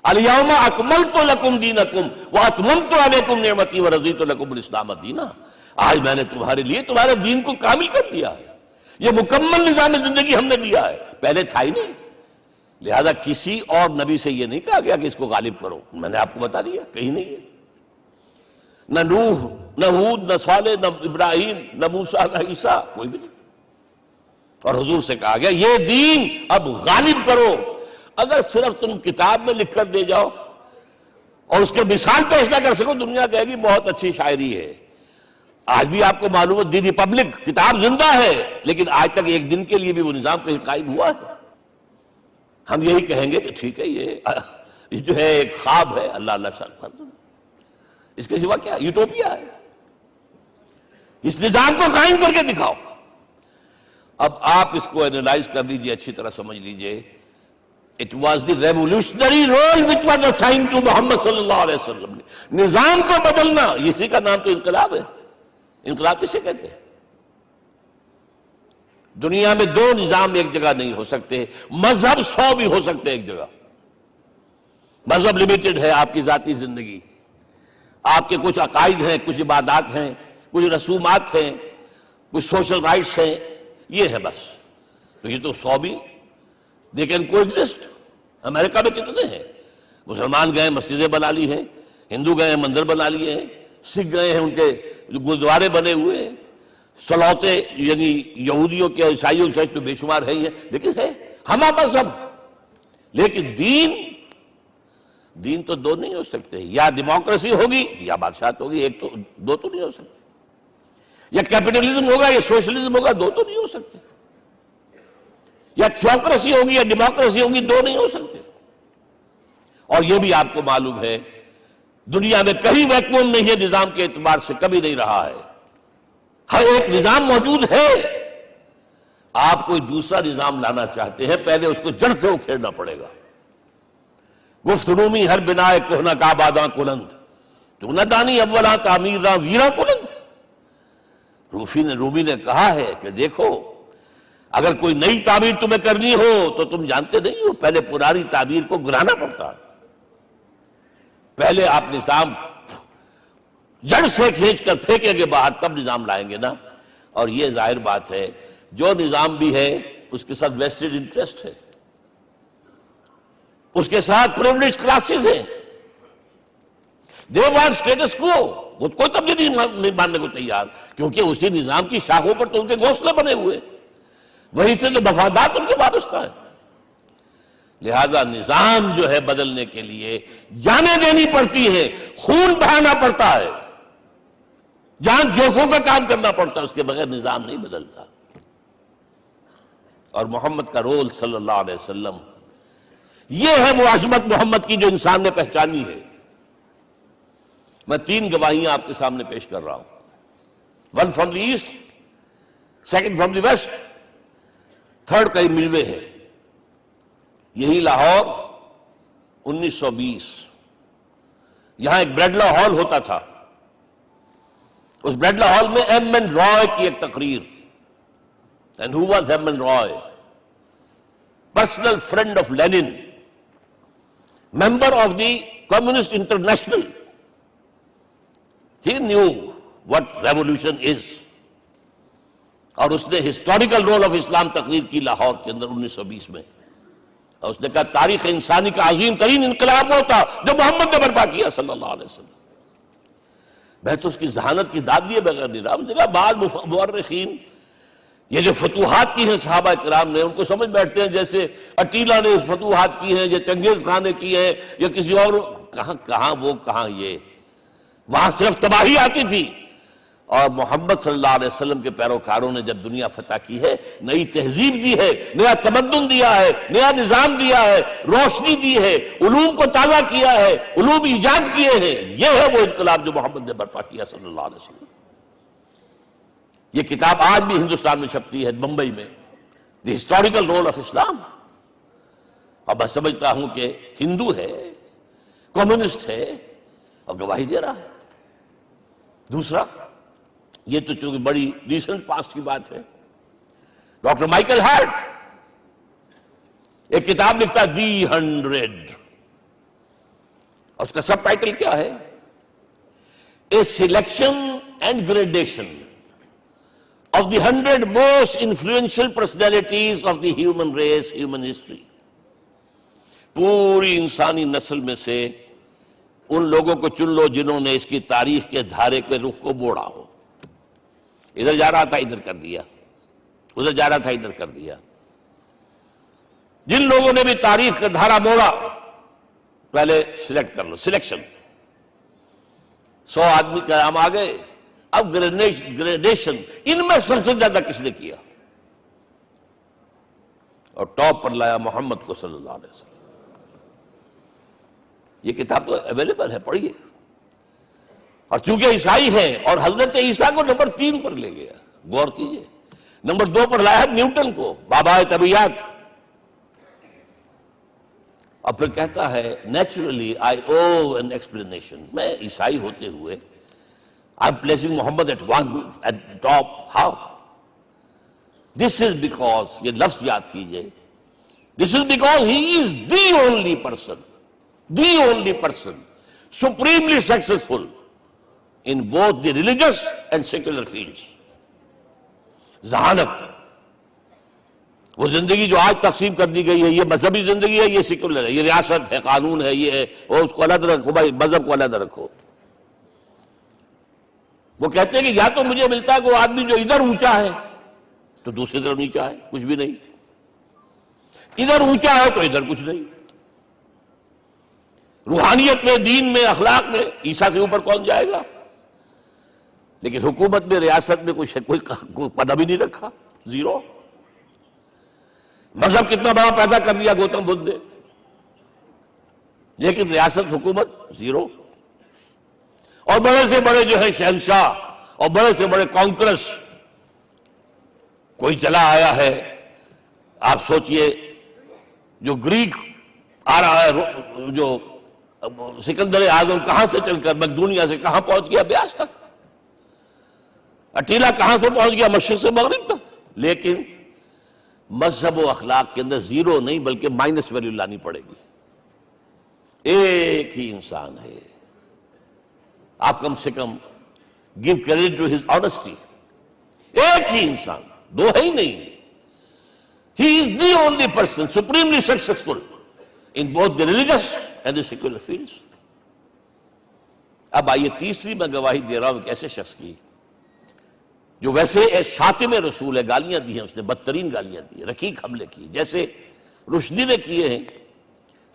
الیوم اکملت لکم دینکم واتممت علیکم نعمتی ورضیت لکم الاسلام دینا۔ آج میں نے تمہارے لیے تمہارے دین کو کامل کر دیا ہے، یہ مکمل نظام زندگی ہم نے دیا ہے، پہلے تھا ہی نہیں۔ لہذا کسی اور نبی سے یہ نہیں کہا گیا کہ اس کو غالب کرو، میں نے آپ کو بتا دیا کہیں نہیں ہے۔ نہ نوح، نہ ہود، نہ صالح، نہ ابراہیم، نہ موسیٰ، نہ عیسیٰ، کوئی بھی نہیں۔ اور حضور سے کہا گیا یہ دین اب غالب کرو۔ اگر صرف تم کتاب میں لکھ کر دے جاؤ اور اس کے مثال پیش نہ کر سکو، دنیا کہے گی بہت اچھی شاعری ہے۔ آج بھی آپ کو معلوم ہے دی ریپبلک کتاب زندہ ہے، لیکن آج تک ایک دن کے لیے بھی وہ نظام کہیں قائم ہوا ہے؟ ہم یہی کہیں گے کہ ٹھیک ہے، یہ جو ہے ایک خواب ہے، اللہ اللہ فرض، اس کے سوا کیا یوٹوپیا ہے؟ اس نظام کو قائم کر کے دکھاؤ۔ اب آپ اس کو اینالائز کر لیجئے، اچھی طرح سمجھ لیجئے۔ It was the revolutionary role which was assigned to محمد صلی اللہ علیہ وسلم۔ نظام کو بدلنا، اسی کا نام تو انقلاب ہے۔ انقلاب کسے کہتے ہیں؟ دنیا میں دو نظام ایک جگہ نہیں ہو سکتے، مذہب 100 بھی ہو سکتے ایک جگہ۔ مذہب لمیٹڈ ہے، آپ کی ذاتی زندگی، آپ کے کچھ عقائد ہیں، کچھ عبادات ہیں، کچھ رسومات ہیں، کچھ سوشل رائٹس ہیں، یہ ہے بس۔ تو یہ تو 100 بھی they can coexist۔ امریکہ میں کتنے ہیں؟ مسلمان گئے مسجدیں بنا لی ہیں، ہندو گئے مندر بنا لیے ہیں، سکھ گئے ہیں ان کے گردوارے بنے ہوئے ہیں، سلوتے یعنی یہودیوں کے عیسائیوں سے تو بے شمار ہے ہی ہے، لیکن ہے ہمہ مذہب۔ لیکن دین تو دو نہیں ہو سکتے، یا ڈیموکریسی ہوگی یا بادشاہت ہوگی، ایک تو دو تو نہیں ہو سکتے۔ یا کیپٹلزم ہوگا یا سوشلزم ہوگا، دو تو نہیں ہو سکتے۔ یا تھیوکریسی ہوگی یا ڈیموکریسی ہوگی، دو نہیں ہو سکتے۔ اور یہ بھی آپ کو معلوم ہے دنیا میں کہیں ویکیوم نہیں ہے، نظام کے اعتبار سے کبھی نہیں رہا ہے، ہر ایک نظام موجود ہے۔ آپ کوئی دوسرا نظام لانا چاہتے ہیں، پہلے اس کو جڑ سے اکھیڑنا پڑے گا۔ گفت رومی ہر بنائے کوہنا کا آباداں کلند، تو نہ دانی اولاں تعمیر راں ویراں کلند۔ رومی نے کہا ہے کہ دیکھو، اگر کوئی نئی تعمیر تمہیں کرنی ہو تو تم جانتے نہیں ہو پہلے پرانی تعمیر کو گرانا پڑتا ہے، پہلے آپ نظام جڑ سے کھینچ کر پھینکیں گے باہر، تب نظام لائیں گے نا۔ اور یہ ظاہر بات ہے جو نظام بھی ہے اس کے ساتھ ویسٹڈ انٹرسٹ ہے، اس کے ساتھ پریولیج کلاسز ہیں، دے وانٹ سٹیٹس کو، وہ کوئی تبدیلی نہیں ماننے کو تیار، کیونکہ اسی نظام کی شاخوں پر تو ان کے گھونسلے بنے ہوئے، وہیں سے تو مفادات ان کے وابستہ ہیں۔ لہذا نظام جو ہے بدلنے کے لیے جانیں دینی پڑتی ہے، خون بہانا پڑتا ہے، جان جوکھوں کا کام کرنا پڑتا ہے، اس کے بغیر نظام نہیں بدلتا۔ اور محمد کا رول صلی اللہ علیہ وسلم، یہ ہے وہ عظمت محمد کی جو انسان نے پہچانی ہے۔ میں 3 گواہیاں آپ کے سامنے پیش کر رہا ہوں، 1 from the east, 2 from the west, 3 کئی ملوے ہیں۔ یہی لاہور 1920، یہاں ایک بریڈلا ہال ہوتا تھا، اس بریڈلا ہال میں ایم این رائے کی ایک تقریر۔ And who was M N Roy? Personal friend of Lenin, member of the Communist International, He knew what revolution is. اور اس نے ہسٹوریکل رول آف اسلام تقریر کی لاہور کے اندر 1920 میں، اور اس نے کہا تاریخ انسانی کا عظیم ترین انقلاب وہ تھا جو محمد نے برپا کیا صلی اللہ علیہ وسلم. میں تو اس کی ذہانت کی داد دیے بغیر نہیں رہا. اس نے کہا بعض مورخین یہ جو فتوحات کی ہیں صحابہ کرام نے، ان کو سمجھ بیٹھتے ہیں جیسے اٹیلا نے فتوحات کی ہیں یا چنگیز خان نے کی ہے یا کسی اور. کہاں وہ کہاں یہ، وہاں صرف تباہی آتی تھی. اور محمد صلی اللہ علیہ وسلم کے پیروکاروں نے جب دنیا فتح کی ہے، نئی تہذیب دی ہے، نیا تمدن دیا ہے، نیا نظام دیا ہے، روشنی دی ہے، علوم کو تازہ کیا ہے، علوم ایجاد کیے ہیں. یہ ہے وہ انقلاب جو محمد نے برپا کیا صلی اللہ علیہ وسلم. یہ کتاب آج بھی ہندوستان میں چھپتی ہے بمبئی میں، دی ہسٹوریکل رول آف اسلام. اور میں سمجھتا ہوں کہ ہندو ہے، کمیونسٹ ہے اور گواہی دے رہا ہے. دوسرا، یہ تو چونکہ بڑی ریسنٹ پاسٹ کی بات ہے، ڈاکٹر مائیکل ہارٹ ایک کتاب لکھتا ہے دی 100، اور اس کا سب ٹائٹل کیا ہے؟ A selection and gradation of the 100 most influential personalities of the human race, human history. پوری انسانی نسل میں سے ان لوگوں کو چن لو جنہوں نے اس کی تاریخ کے دھارے کے رخ کو موڑا ہو. ادھر جا رہا تھا ادھر کر دیا، ادھر جا رہا تھا ادھر کر دیا. جن لوگوں نے بھی تاریخ کا دھارا موڑا پہلے سلیکٹ کر لو، سلیکشن. 100 آدمی کا نام آ گئے. اب گریڈیشن، ان میں سب سے زیادہ کس نے کیا؟ اور ٹاپ پر لایا محمد کو صلی اللہ علیہ وسلم. یہ کتاب تو اویلیبل ہے، پڑھیے. اور چونکہ عیسائی ہیں اور حضرت عیسیٰ کو نمبر 3 پر لے گیا، غور کیجئے. نمبر 2 پر لایا نیوٹن کو، بابا طبیعت. اور پھر کہتا ہے naturally I owe an explanation. میں عیسائی ہوتے ہوئے I am placing Muhammad at one at top. How? This is because, یہ لفظ یاد کیجئے، this is because he is the only person, the only person supremely successful in both the religious and secular fields. ذہانت، وہ زندگی جو آج تقسیم کر دی گئی ہے، یہ مذہبی زندگی ہے، یہ سیکولر ہے، یہ ریاست ہے، قانون ہے، یہ ہے، اور اس کو علیحدہ رکھو بھائی، مذہب کو علیحدہ رکھو. وہ کہتے ہیں کہ یا تو مجھے ملتا ہے کہ وہ آدمی جو ادھر اونچا ہے تو دوسری طرف نیچا ہے، کچھ بھی نہیں. ادھر اونچا ہے تو ادھر کچھ نہیں. روحانیت میں، دین میں، اخلاق میں عیسیٰ سے اوپر کون جائے گا؟ لیکن حکومت میں، ریاست میں کوئی قدم ہی نہیں رکھا، زیرو. مذہب کتنا بڑا پیدا کر دیا گوتم بدھ نے، لیکن ریاست، حکومت زیرو. اور بڑے سے بڑے جو ہے شہنشاہ اور بڑے سے بڑے کانکرس کوئی چلا آیا ہے. آپ سوچئے جو گریک آ رہا ہے، جو سکندر اعظم کہاں سے چل کر مقدونیہ سے کہاں پہنچ گیا؟ بیاس تک. اٹیلا کہاں سے پہنچ گیا؟ مشرق سے مغرب تک. لیکن مذہب و اخلاق کے اندر زیرو نہیں بلکہ مائنس ویلیو لانی پڑے گی. ایک ہی انسان ہے. آپ کم سے کم give credit to his honesty. ایک ہی انسان، دو ہے ہی نہیں. He is the only person supremely successful in both the religious and the secular fields. اب آئیے تیسری میں گواہی دے رہا ہوں ایک ایسے شخص کی جو ویسے ایک شاتم رسول ہے. گالیاں دی ہیں اس نے، بدترین گالیاں دی ہیں، رقیق حملے کی، جیسے رشدی نے کیے ہیں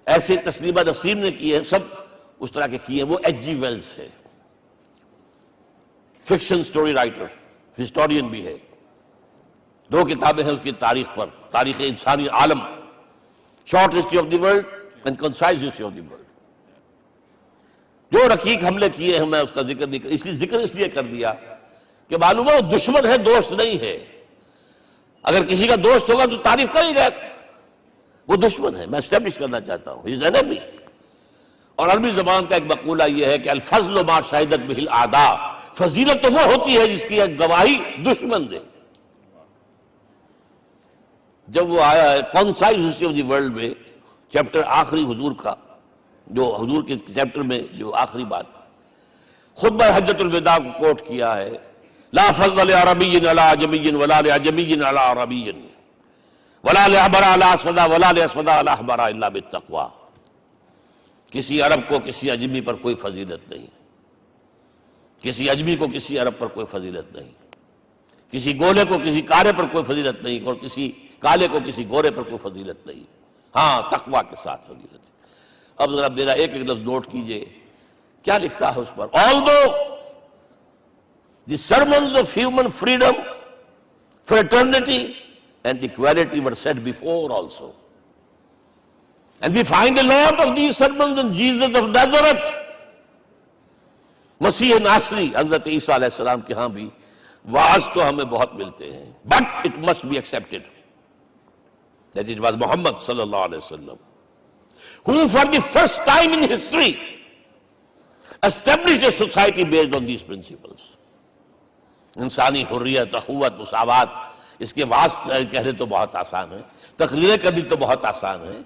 ایسے تسلیمہ نسرین نے کیے ہیں، سب اس طرح کے کیے ہیں. وہ ایچ جی ویلز ہے، فکشن سٹوری رائٹر، ہسٹورین بھی ہے. 2 کتابیں ہیں اس کی تاریخ پر، تاریخ انسانی عالم، short history of the world and concise history of the world. جو رقیق حملے کیے ہیں میں اس کا ذکر نہیں کر، ذکر اس لیے کر دیا کہ معلوم ہے وہ دشمن ہے، دوست نہیں ہے. اگر کسی کا دوست ہوگا تو تعریف کر ہی گا. وہ دشمن ہے، میں اسٹیبلش کرنا چاہتا ہوں. He is enemy. اور عربی زبان کا ایک مقولہ یہ ہے کہ الفضل ما شہدت بہ الاعداء، فضیلت تو وہ ہوتی ہے جس کی گواہی دشمن دے. جب وہ آیا ہے concise history of the world میں، چیپٹر آخری حضور کا، جو حضور کے چیپٹر میں جو آخری بات، خطبہ حجۃ الوداع کو کوٹ کیا ہے، لا فضل لعربی علی عجمی ولا لعجمی علی عربی ولا لأحمر علی اسود ولا لأسود علی احمر الا بالتقوی. کسی عرب کو کسی عجمی پر کوئی فضیلت نہیں، کسی عجمی کو کسی عرب پر کوئی فضیلت نہیں، کسی گولے کو کسی کالے پر کوئی فضیلت نہیں، اور کسی کالے کو کسی گورے پر کوئی فضیلت نہیں، ہاں تقوی کے ساتھ فضیلت ہے. اب ذرا میرا ایک ایک لفظ نوٹ کیجئے، کیا لکھتا ہے اس پر؟ Although the sermons of human freedom, fraternity and equality were said before also. And we find a lot of these sermons in Jesus of Nazareth. مسیح ناصری حضرت عیسیٰ علیہ السلام کے ہاں بھی واعظ تو ہمیں بہت ملتے ہیں، but it must be accepted that it was Muhammad صلی اللہ علیہ وسلم who for the first time in history established a society based on these principles. انسانی حریت، اخوت، مساوات، اس کے واعظ کہنے تو بہت آسان ہے، تقریریں کرنی تو بہت آسان ہے،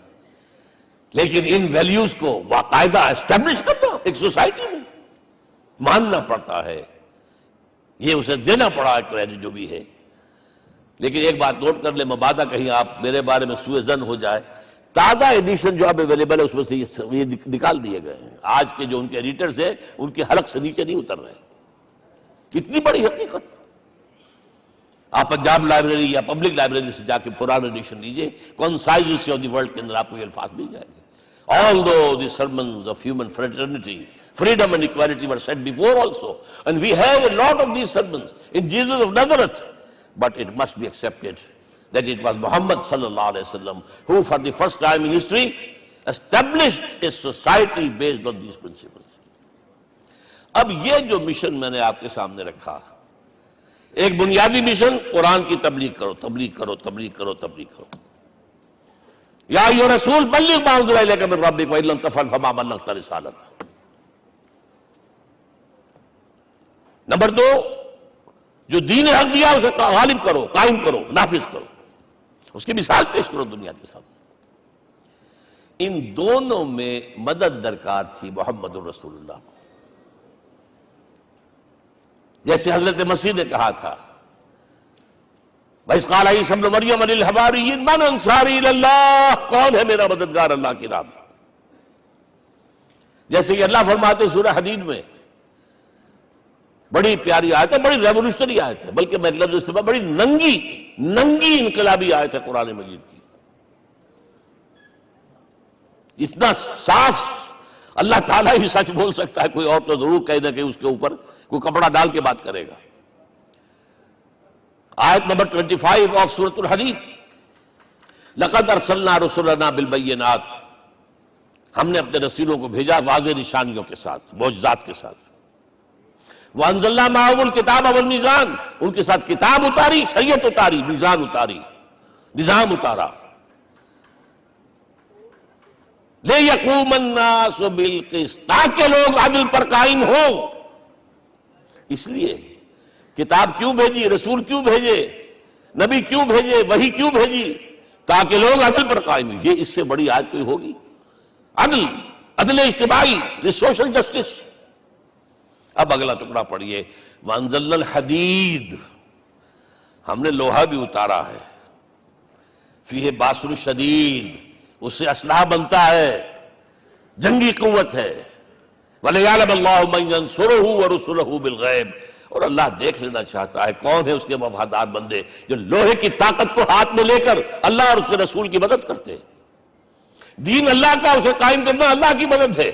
لیکن ان ویلیوز کو باقاعدہ اسٹیبلش کرنا ایک سوسائٹی میں ماننا پڑتا ہے، یہ اسے دینا پڑا ہے کریڈٹ جو بھی ہے. لیکن ایک بات نوٹ کر لیں، مبادہ کہیں آپ میرے بارے میں سوء ظن ہو جائے، تازہ ایڈیشن جو اب اویلیبل ہے اس میں سے یہ نکال دیے گئے ہیں. آج کے جو ان کے ایڈیٹرز ہیں ان کے حلق سے نیچے نہیں اتر رہے. اتنی بڑی حقیقت. آپ پنجاب لائبریری یا پبلک لائبریری سے جا کے پرانا ایڈیشن لیجئے، concise history of the world کے اندر آپ کو یہ الفاظ مل جائیں گے. Although the sermons of human fraternity, freedom and equality were said before also, and we have a lot of these sermons in Jesus of Nazareth, but it must be accepted that it was Muhammad sallallahu alaihi wasallam who for the first time in history established a society based on these principles. اب یہ جو mission میں نے آپ کے سامنے رکھا، ایک بنیادی مشن، قرآن کی تبلیغ کرو، تبلیغ کرو، تبلیغ کرو، تبلیغ کرو. یا ایھا رسول بلغ ما انزل الیک من ربک وان لم تفعل فما بلغت رسالتہ. نمبر 2، جو دین حق دیا اسے غالب کرو، قائم کرو، نافذ کرو، اس کی مثال پیش کرو دنیا کے سامنے. ان دونوں میں مدد درکار تھی محمد الرسول اللہ کو. جیسے حضرت مسیح نے کہا تھا، وَإِذْ قَالَ عِيسَىٰ ابْنُ مَرْيَمَ لِلْحَوَارِيِّينَ مَنْ أَنصَارِي إِلَى اللَّهِ، کون ہے میرا مددگار اللہ کی راہ میں. جیسے کہ اللہ فرماتے سورہ حدید میں، بڑی پیاری آیت ہے، بڑی ریولوشنری آیت ہے، بلکہ میں لفظ استعمال بڑی ننگی انقلابی آیت ہے قرآن مجید کی. اتنا صاف اللہ تعالیٰ ہی سچ بول سکتا ہے، کوئی اور تو ضرور کہیں نہ کہیں اس کے اوپر کوئی کپڑا ڈال کے بات کرے گا. آیت نمبر 25 آف سورۃ الحدید، لقد ارسلنا رسلنا بالبینات، ہم نے اپنے رسولوں کو بھیجا واضح نشانیوں کے ساتھ، معجزات کے ساتھ. وانزلنا معهم الکتاب والمیزان، ان کے ساتھ کتاب اتاری، شریعت اتاری، میزان اتاری، نظام اتارا. لِيَقُومَ النَّاسُ بِالْقِسْطِ، تاکہ لوگ عدل پر قائم ہوں. اس لیے کتاب کیوں بھیجی، رسول کیوں بھیجے، نبی کیوں بھیجے، وحی کیوں بھیجی؟ تاکہ لوگ عدل پر قائم ہوں. یہ اس سے بڑی آیت کوئی ہوگی؟ عدل اجتماعی، سوشل جسٹس. اب اگلا ٹکڑا پڑھیے، وَأَنزَلْنَا الْحَدِيدَ، ہم نے لوہا بھی اتارا ہے، فِيهِ بَأْسٌ شَدِيدٌ، اس سے اسلحہ بنتا ہے، جنگی قوت ہے. وَلِيَعْلَمَ اللَّهُ مَن يَنصُرُهُ وَرُسُلَهُ بِالْغَيْبِ، اور اللہ دیکھ لینا چاہتا ہے کون ہے اس کے وفادار بندے جو لوہے کی طاقت کو ہاتھ میں لے کر اللہ اور اس کے رسول کی مدد کرتے. دین اللہ کا، اسے قائم کرنا اللہ کی مدد ہے،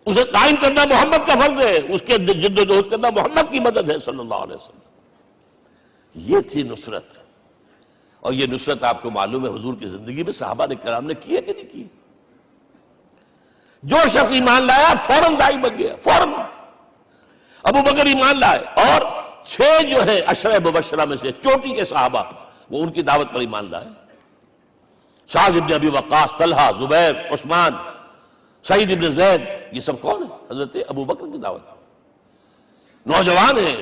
اسے قائم کرنا محمد کا فرض ہے، اس کے جد و جہد کرنا محمد کی مدد ہے صلی اللہ علیہ وسلم. یہ تھی نصرت. اور یہ نصرت آپ کو معلوم ہے حضور کی زندگی میں صحابہ نے کرام نے کی ہے کہ نہیں کی؟ جو شخص ایمان لایا فوراً داعی بن گیا، فوراً. ابو بکر ایمان لائے، اور 6 جو ہے عشرہ مبشرہ میں سے چوٹی کے صحابہ، وہ ان کی دعوت پر ایمان لائے. سعد ابن ابی وقاص، طلحہ، زبیر، عثمان، سعید ابن زید، یہ سب کون ہیں؟ حضرت ابو بکر کی دعوت. نوجوان ہیں،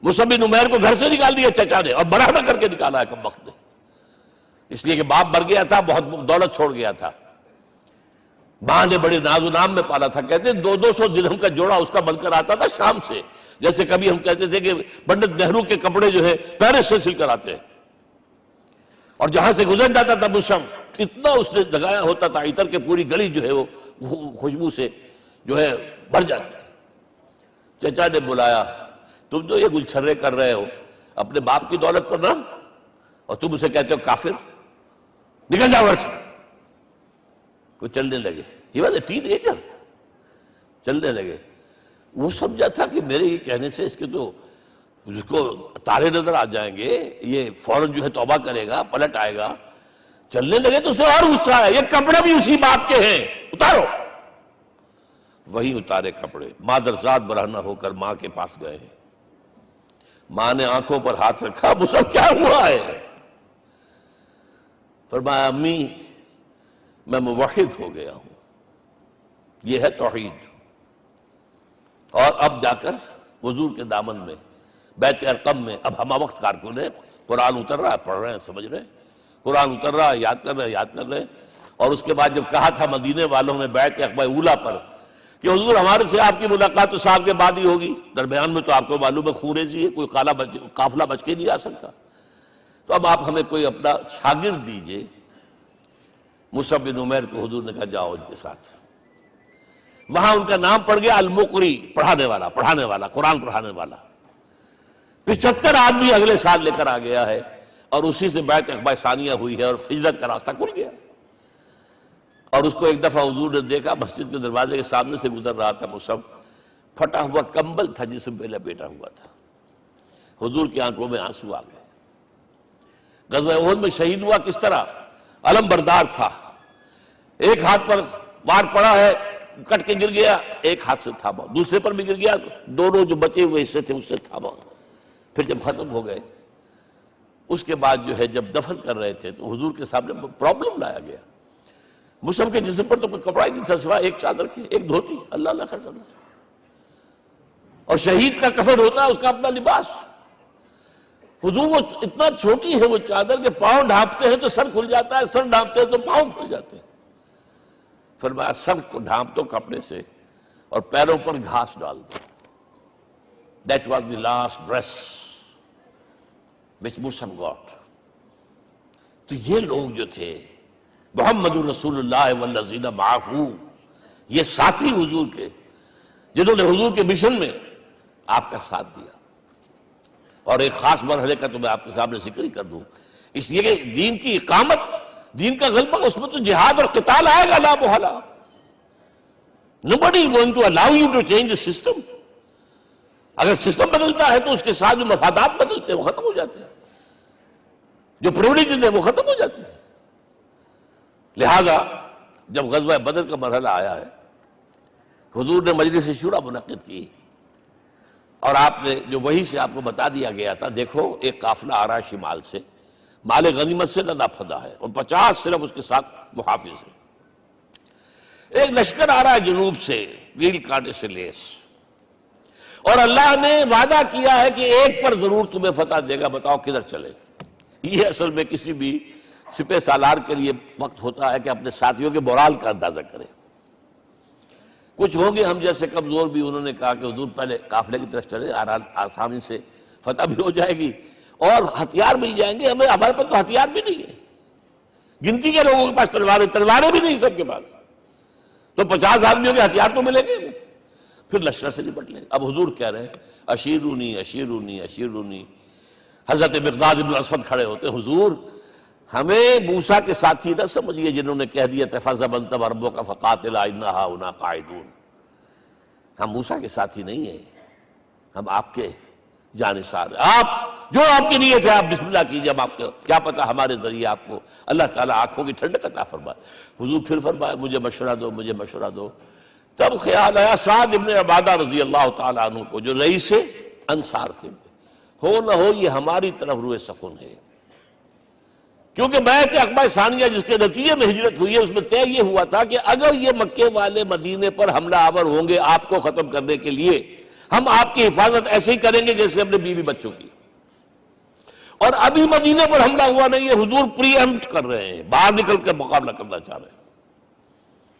مصعب بن عمیر کو گھر سے نکال دیا چچا نے، اور برہنہ کر کے نکالا ہے کم وقت نے، اس لیے کہ باپ مر گیا تھا، بہت دولت چھوڑ گیا تھا. ماں نے بڑے ناز و نام میں پالا تھا، کہتے ہیں 200 درہم کا جوڑا اس کا بن کر آتا تھا شام سے، جیسے کبھی ہم کہتے تھے کہ پنڈت نہرو کے کپڑے جو ہے پیرس سے سل کر آتے ہیں، اور جہاں سے گزر جاتا تھا مشم اتنا اس نے لگایا ہوتا تھا عطر کے پوری گلی جو ہے وہ خوشبو سے جو ہے بھر جاتی تھی۔ چچا نے بلایا، تم جو یہ گلچھرے کر رہے ہو اپنے باپ کی دولت پر نہ، اور تم اسے کہتے ہو کافر، نکل جاؤ گھر سے۔ وہ چلنے لگے، یہ بات ٹین ایجر، چلنے لگے۔ وہ سمجھا تھا کہ میرے یہ کہنے سے اس کے تو اس کو تارے نظر آ جائیں گے، یہ فوراً جو ہے توبہ کرے گا، پلٹ آئے گا۔ چلنے لگے تو اسے اور غصہ ہے، یہ کپڑے بھی اسی باپ کے ہیں، اتارو۔ وہی اتارے کپڑے، مادرزاد برہنہ ہو کر ماں کے پاس گئے ہیں۔ ماں نے آنکھوں پر ہاتھ رکھا، مصعب کیا ہوا ہے؟ فرمایا امی میں موحد ہو گیا ہوں، یہ ہے توحید۔ اور اب جا کر حضور کے دامن میں بیت ارقم میں اب ہمہ وقت کارکن ہے، قرآن اتر رہا ہے، پڑھ رہے ہیں، سمجھ رہے ہیں، قرآن اتر رہا ہے، یاد کر رہے ہیں۔ اور اس کے بعد جب کہا تھا مدینے والوں نے بیعت عقبہ اولیٰ پر کہ حضور ہمارے سے آپ کی ملاقات تو صاحب کے بعد ہی ہوگی، درمیان میں تو آپ کو معلوم ہے خون ریزی ہے، کوئی قافلہ بچ کے نہیں آ سکتا، تو اب آپ ہمیں کوئی اپنا شاگرد دیجئے۔ مصعب بن عمیر کو حضور نے کہا جاؤ ان کے ساتھ۔ وہاں ان کا نام پڑ گیا المقری، پڑھانے والا قرآن پڑھانے والا۔ 75 آدمی اگلے سال لے کر آ گیا ہے، اور اسی سے بیعت عقبہ ثانیہ ہوئی ہے، اور ہجرت کا راستہ کھل گیا۔ اور اس کو ایک دفعہ حضور نے دیکھا، مسجد کے دروازے کے سامنے سے گزر رہا تھا مصعب، پھٹا ہوا کمبل تھا جسم پہ لپیٹا ہوا تھا۔ حضور کی آنکھوں میں آنسو آ گئے۔ غزوہ احد میں شہید ہوا کس طرح؟ علم بردار تھا، ایک ہاتھ پر وار پڑا ہے، کٹ کے گر گیا، ایک ہاتھ سے تھاما، دوسرے پر بھی گر گیا، دونوں جو بچے ہوئے حصے تھے اس سے تھاما۔ پھر جب ختم ہو گئے، اس کے بعد جو ہے جب دفن کر رہے تھے تو حضور کے سامنے پرابلم لایا گیا۔ مصعب کے جسم پر تو کوئی کپڑا ہی نہیں تھا سوائے ایک چادر کے، ایک دھوتی، اللہ اللہ خیر صلی اللہ۔ اور شہید کا کفن ہوتا ہے اس کا اپنا لباس۔ حضور وہ اتنا چھوٹی ہے وہ چادر کہ پاؤں ڈھانپتے ہیں تو سر کھل جاتا ہے، سر ڈھانپتے ہیں تو پاؤں کھل جاتے ہیں۔ فرمایا سر کو ڈھانپ دو کپڑے سے اور پیروں پر گھاس ڈال دو۔ That was the last dress which Mus'ab got۔ تو یہ لوگ جو تھے محمد رسول اللہ والذین معہ، یہ ساتھی حضور کے، جنہوں نے حضور کے مشن میں آپ کا ساتھ دیا۔ اور ایک خاص مرحلے کا تو میں آپ کے سامنے ذکر ہی کر دوں، اس لیے کہ دین کی اقامت، دین کا غلبہ، اس میں تو جہاد اور قتال آئے گا لا محالہ۔ Nobody is going to allow you to change the system۔ اگر سسٹم بدلتا ہے تو اس کے ساتھ جو مفادات بدلتے ہیں وہ ختم ہو جاتے ہیں، جو پریولیجز ہیں وہ ختم ہو جاتے ہیں۔ لہذا جب غزوہ بدر کا مرحلہ آیا ہے، حضور نے مجلس شورا منعقد کی، اور آپ نے جو وحی سے آپ کو بتا دیا گیا تھا، دیکھو ایک قافلہ آ رہا ہے شمال سے، مال غنیمت سے لدا پھدا ہے، اور 50 صرف اس کے ساتھ محافظ ہیں۔ ایک لشکر آ رہا ہے جنوب سے، ویل کانٹے سے لیس، اور اللہ نے وعدہ کیا ہے کہ ایک پر ضرور تمہیں فتح دے گا، بتاؤ کدھر چلے۔ یہ اصل میں کسی بھی سپہ سالار کے لیے وقت ہوتا ہے کہ اپنے ساتھیوں کے مورال کا اندازہ کرے۔ کچھ ہوں گے ہم جیسے کمزور بھی، انہوں نے کہا کہ حضور پہلے قافلے کی طرف چلے، آسانی سے فتح بھی ہو جائے گی اور ہتھیار مل جائیں گے ہمیں، ہمارے پاس تو ہتھیار بھی نہیں ہے، گنتی کے لوگوں کے پاس تلواریں بھی نہیں سب کے پاس، تو 50 آدمیوں کے ہتھیار تو ملیں گے، پھر لشکر سے نپٹ لیں۔ اب حضور کہہ رہے ہیں اشیرونی اشیرونی اشیرونی۔ حضرت مقداد بن اسود کھڑے ہوتے، حضور ہمیں موسیٰ کے ساتھی نہ سمجھیے جنہوں نے کہہ دیا فَاذْهَبْ أَنْتَ وَرَبُّكَ فَقَاتِلَا إِنَّا هَاهُنَا قَاعِدُونَ۔ ہم موسیٰ کے ساتھی نہیں ہیں، ہم آپ کے جانثار ہیں، آپ جو آپ کی نیت ہے آپ بسم اللہ کیجئے، ہم آپ کو کیا پتا ہمارے ذریعے آپ کو اللہ تعالیٰ آنکھوں کی ٹھنڈک عطا فرمائے۔ حضور پھر فرمائے مجھے مشورہ دو، مجھے مشورہ دو۔ تب خیال آیا سعد ابن عبادہ رضی اللہ تعالیٰ عنہ کو، جو رئیس انصار تھے، ہو نہ ہو یہ ہماری طرف روئے سخن ہے، کیونکہ بیعت عقبہ ثانیہ جس کے نتیجے میں ہجرت ہوئی ہے اس میں طے یہ ہوا تھا کہ اگر یہ مکے والے مدینے پر حملہ آور ہوں گے آپ کو ختم کرنے کے لیے، ہم آپ کی حفاظت ایسے ہی کریں گے جیسے اپنے بیوی بچوں کی۔ اور ابھی مدینے پر حملہ ہوا نہیں ہے، حضور پری ایمپٹ کر رہے ہیں، باہر نکل کر مقابلہ کرنا چاہ رہے ہیں۔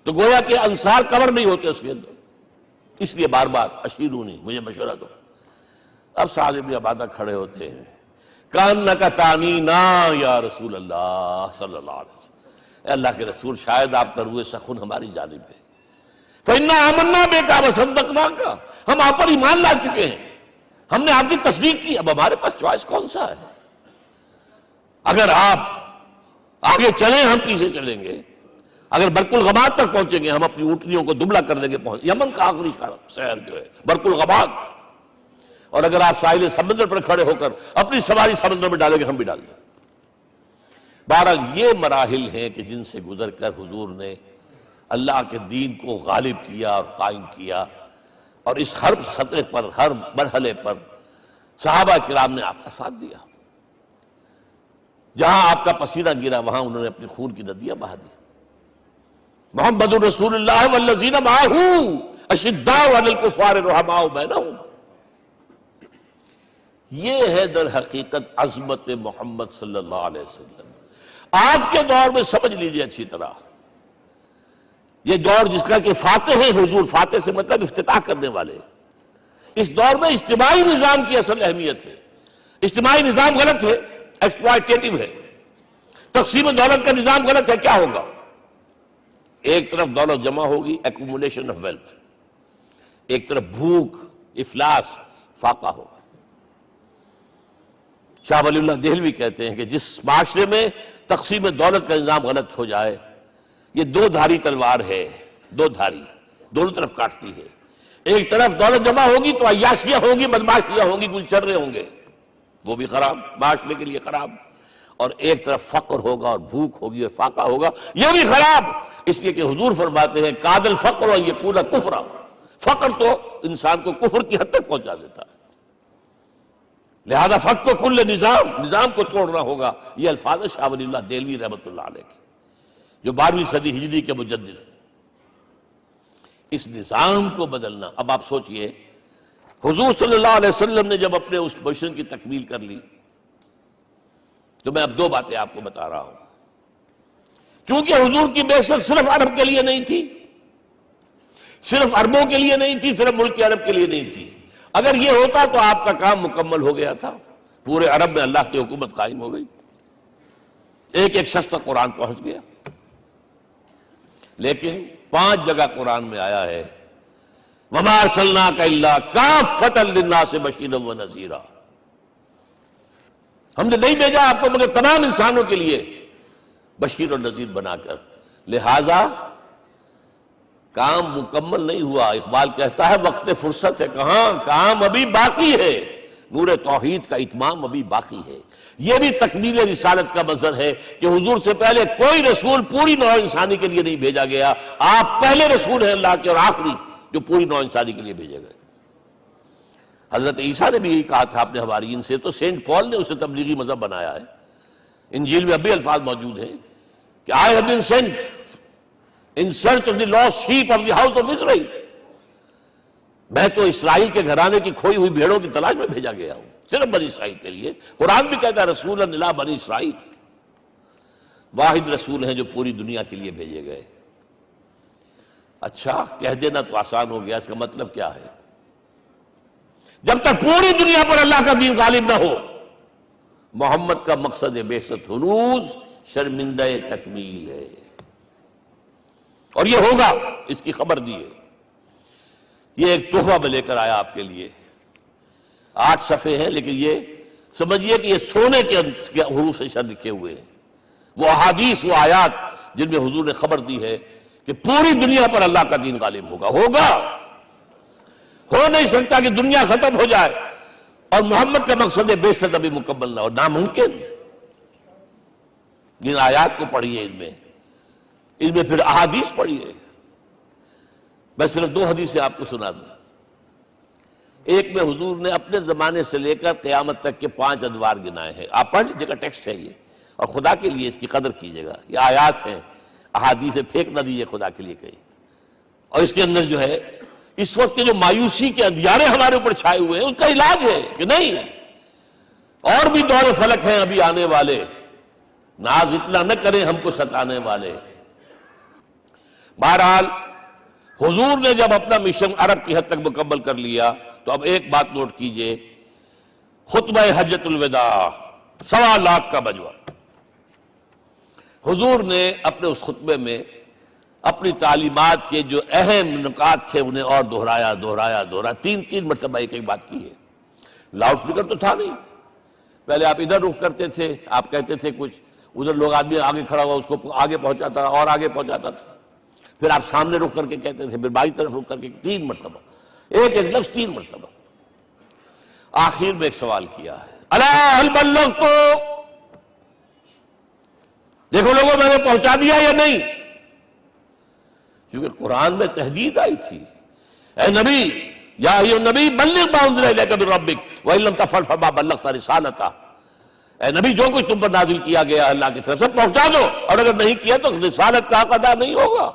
تو گویا کہ انصار کور نہیں ہوتے اس کے اندر، اس لیے بار بار اشیرونی، مجھے مشورہ دو۔ اب سعد بن عبادہ کھڑے ہوتے ہیں، کانک تعنینا یا رسول اللہ صلی اللہ علیہ وسلم، اے اللہ کے رسول شاید آپ کا روئے سخن ہماری جانب ہے، فإنا آمنا بک وصدقناک، ہم آپ پر ایمان لا چکے ہیں، ہم نے آپ کی تصدیق کی، اب ہمارے پاس چوائس کون سا ہے؟ اگر آپ آگے چلیں ہم پیچھے چلیں گے، اگر برق الغماد تک پہنچیں گے ہم اپنی اونٹنیوں کو دبلا کر دیں گے، یمن کا آخری شہر جو ہے برق الغماد، اور اگر آپ ساحل سمندر پر کھڑے ہو کر اپنی سواری سمندر میں ڈالیں گے ہم بھی ڈال دیں۔ بہرحال یہ مراحل ہیں کہ جن سے گزر کر حضور نے اللہ کے دین کو غالب کیا اور قائم کیا، اور اس ہر سطح پر، ہر مرحلے پر صحابہ کرام نے آپ کا ساتھ دیا، جہاں آپ کا پسینہ گرا وہاں انہوں نے اپنی خون کی ندیاں بہا دی۔ محمد رسول اللہ والذین معہ اشداء علی الکفار رحماء بینہم، یہ ہے در حقیقت عظمت محمد صلی اللہ علیہ وسلم۔ آج کے دور میں سمجھ لیجئے اچھی طرح، یہ دور جس کا کہ فاتح ہے حضور، فاتح سے مطلب افتتاح کرنے والے، اس دور میں اجتماعی نظام کی اصل اہمیت ہے۔ اجتماعی نظام غلط ہے، ایکسپلائٹیٹو ہے، تقسیم دولت کا نظام غلط ہے، کیا ہوگا؟ ایک طرف دولت جمع ہوگی، ایکومولیشن آف ویلتھ، ایک طرف بھوک، افلاس، فاقہ ہوگا۔ شاہ ولی اللہ دہلوی کہتے ہیں کہ جس معاشرے میں تقسیم دولت کا نظام غلط ہو جائے، یہ دو دھاری تلوار ہے، دو دھاری، دونوں طرف کاٹتی ہے۔ ایک طرف دولت جمع ہوگی تو عیاشیاں ہوں گی، بدماشیاں ہوں گی، گلچرے ہوں گے، وہ بھی خراب، معاشرے کے لیے خراب، اور ایک طرف فقر ہوگا اور بھوک ہوگی اور فاقہ ہوگا، یہ بھی خراب۔ اس لیے کہ حضور فرماتے ہیں کاد الفقر ان یکون کفرا، فقر تو انسان کو کفر کی حد تک پہنچا دیتا ہے، لہذا فقر کو کل نظام کو توڑنا ہوگا۔ یہ الفاظ شاہ ولی اللہ دہلوی رحمۃ اللہ علیہ کے، جو 12ویں صدی ہجری کے مجدد، اس نظام کو بدلنا۔ اب آپ سوچئے حضور صلی اللہ علیہ وسلم نے جب اپنے اس مشن کی تکمیل کر لی، تو میں اب دو باتیں آپ کو بتا رہا ہوں۔ چونکہ حضور کی بعثت صرف عرب کے لیے نہیں تھی، صرف عربوں کے لیے نہیں تھی، صرف ملک عرب کے لیے نہیں تھی۔ اگر یہ ہوتا تو آپ کا کام مکمل ہو گیا تھا، پورے عرب میں اللہ کی حکومت قائم ہو گئی، ایک ایک شخص تک قرآن پہنچ گیا۔ لیکن 5 جگہ قرآن میں آیا ہے وَمَا أَرْسَلْنَاكَ إِلَّا كَافَّةً لِلنَّاسِ بَشِيرًا وَنَذِيرًا، ہم نے نہیں بھیجا آپ کو مگر تمام انسانوں کے لیے بشیر اور نذیر بنا کر۔ لہذا کام مکمل نہیں ہوا، اقبال کہتا ہے وقت فرصت ہے کہاں، کام ابھی باقی ہے، نور توحید کا اتمام ابھی باقی ہے۔ یہ بھی تکمیل رسالت کا مظہر ہے کہ حضور سے پہلے کوئی رسول پوری نوع انسانی کے لیے نہیں بھیجا گیا، آپ پہلے رسول ہیں اللہ کے اور آخری جو پوری نوع انسانی کے لیے بھیجے گئے۔ حضرت عیسیٰ نے بھی یہی کہا تھا اپنے حواریین سے، تو سینٹ پال نے اسے تبلیغی مذہب بنایا ہے۔ انجیل میں اب بھی الفاظ موجود ہیں کہ I have been sent in search of the lost sheep of the house of Israel، میں تو اسرائیل کے گھرانے کی کھوئی ہوئی بھیڑوں کی تلاش میں بھیجا گیا ہوں، صرف بنی اسرائیل کے لیے۔ قرآن بھی کہتا ہے رسولا الی بنی اسرائیل، واحد رسول ہیں جو پوری دنیا کے لیے بھیجے گئے۔ اچھا کہہ دینا تو آسان ہو گیا، اس کا مطلب کیا ہے؟ جب تک پوری دنیا پر اللہ کا دین غالب نہ ہو، محمد کا مقصد بعثت ہنوز شرمندہ تکمیل ہے، اور یہ ہوگا، اس کی خبر دی ہے۔ یہ ایک تحفہ میں لے کر آیا آپ کے لیے، 8 صفحے ہیں، لیکن یہ سمجھیے کہ یہ سونے کے حروف سے شر لکھے ہوئے ہیں، وہ احادیث، وہ آیات جن میں حضور نے خبر دی ہے کہ پوری دنیا پر اللہ کا دین غالب ہوگا۔ ہو نہیں سکتا کہ دنیا ختم ہو جائے اور محمد کا مقصد بعثت ابھی مکمل نہ ہو، ناممکن۔ جن آیات کو پڑھیے، ان میں پھر احادیث پڑھیے۔ میں صرف 2 حدیثیں آپ کو سنا دوں۔ ایک میں حضور نے اپنے زمانے سے لے کر قیامت تک کے 5 ادوار گنائے ہیں، آپ پڑھ لیجیے گا، ٹیکسٹ ہے یہ، اور خدا کے لیے اس کی قدر کیجیے گا، یہ آیات ہیں، احادیث پھینک نہ دیجیے خدا کے لیے کہیں۔ اور اس کے اندر جو ہے اس وقت کے جو مایوسی کے اندھیارے ہمارے اوپر چھائے ہوئے ہیں، اس کا علاج ہے کہ نہیں، اور بھی دور فلک ہیں ابھی آنے والے، ناز اتنا نہ کریں ہم کو ستانے والے۔ بہرحال حضور نے جب اپنا مشن عرب کی حد تک مکمل کر لیا تو اب ایک بات نوٹ کیجئے، خطبہ حجۃ الوداع 1.25 لاکھ کا مجمع، حضور نے اپنے اس خطبے میں اپنی تعلیمات کے جو اہم نکات تھے انہیں اور دہرایا 3 مرتبہ ایک بات کی ہے۔ لاؤڈ سپیکر تو تھا نہیں، پہلے آپ ادھر رخ کرتے تھے، آپ کہتے تھے کچھ، ادھر لوگ آدمی آگے کھڑا ہوا اس کو آگے پہنچاتا اور آگے پہنچاتا تھا، پھر آپ سامنے رخ کر کے کہتے تھے، پھر بائیں طرف رخ کر کے 3 مرتبہ، ایک لفظ 3 مرتبہ۔ آخر میں ایک سوال کیا ہے، الا هل بلغت، دیکھو لوگوں میں نے پہنچا دیا یا نہیں؟ کیونکہ قرآن میں تحدید آئی تھی، اے نبی یا ایھا النبی بلغ ما انزل الیک من ربک وان لم تفعل فما بلغت رسالتہ، اے نبی جو کچھ تم پر نازل کیا گیا اللہ کی طرف سے پہنچا دو، اور اگر نہیں کیا تو رسالت کا حق ادا نہیں ہوگا۔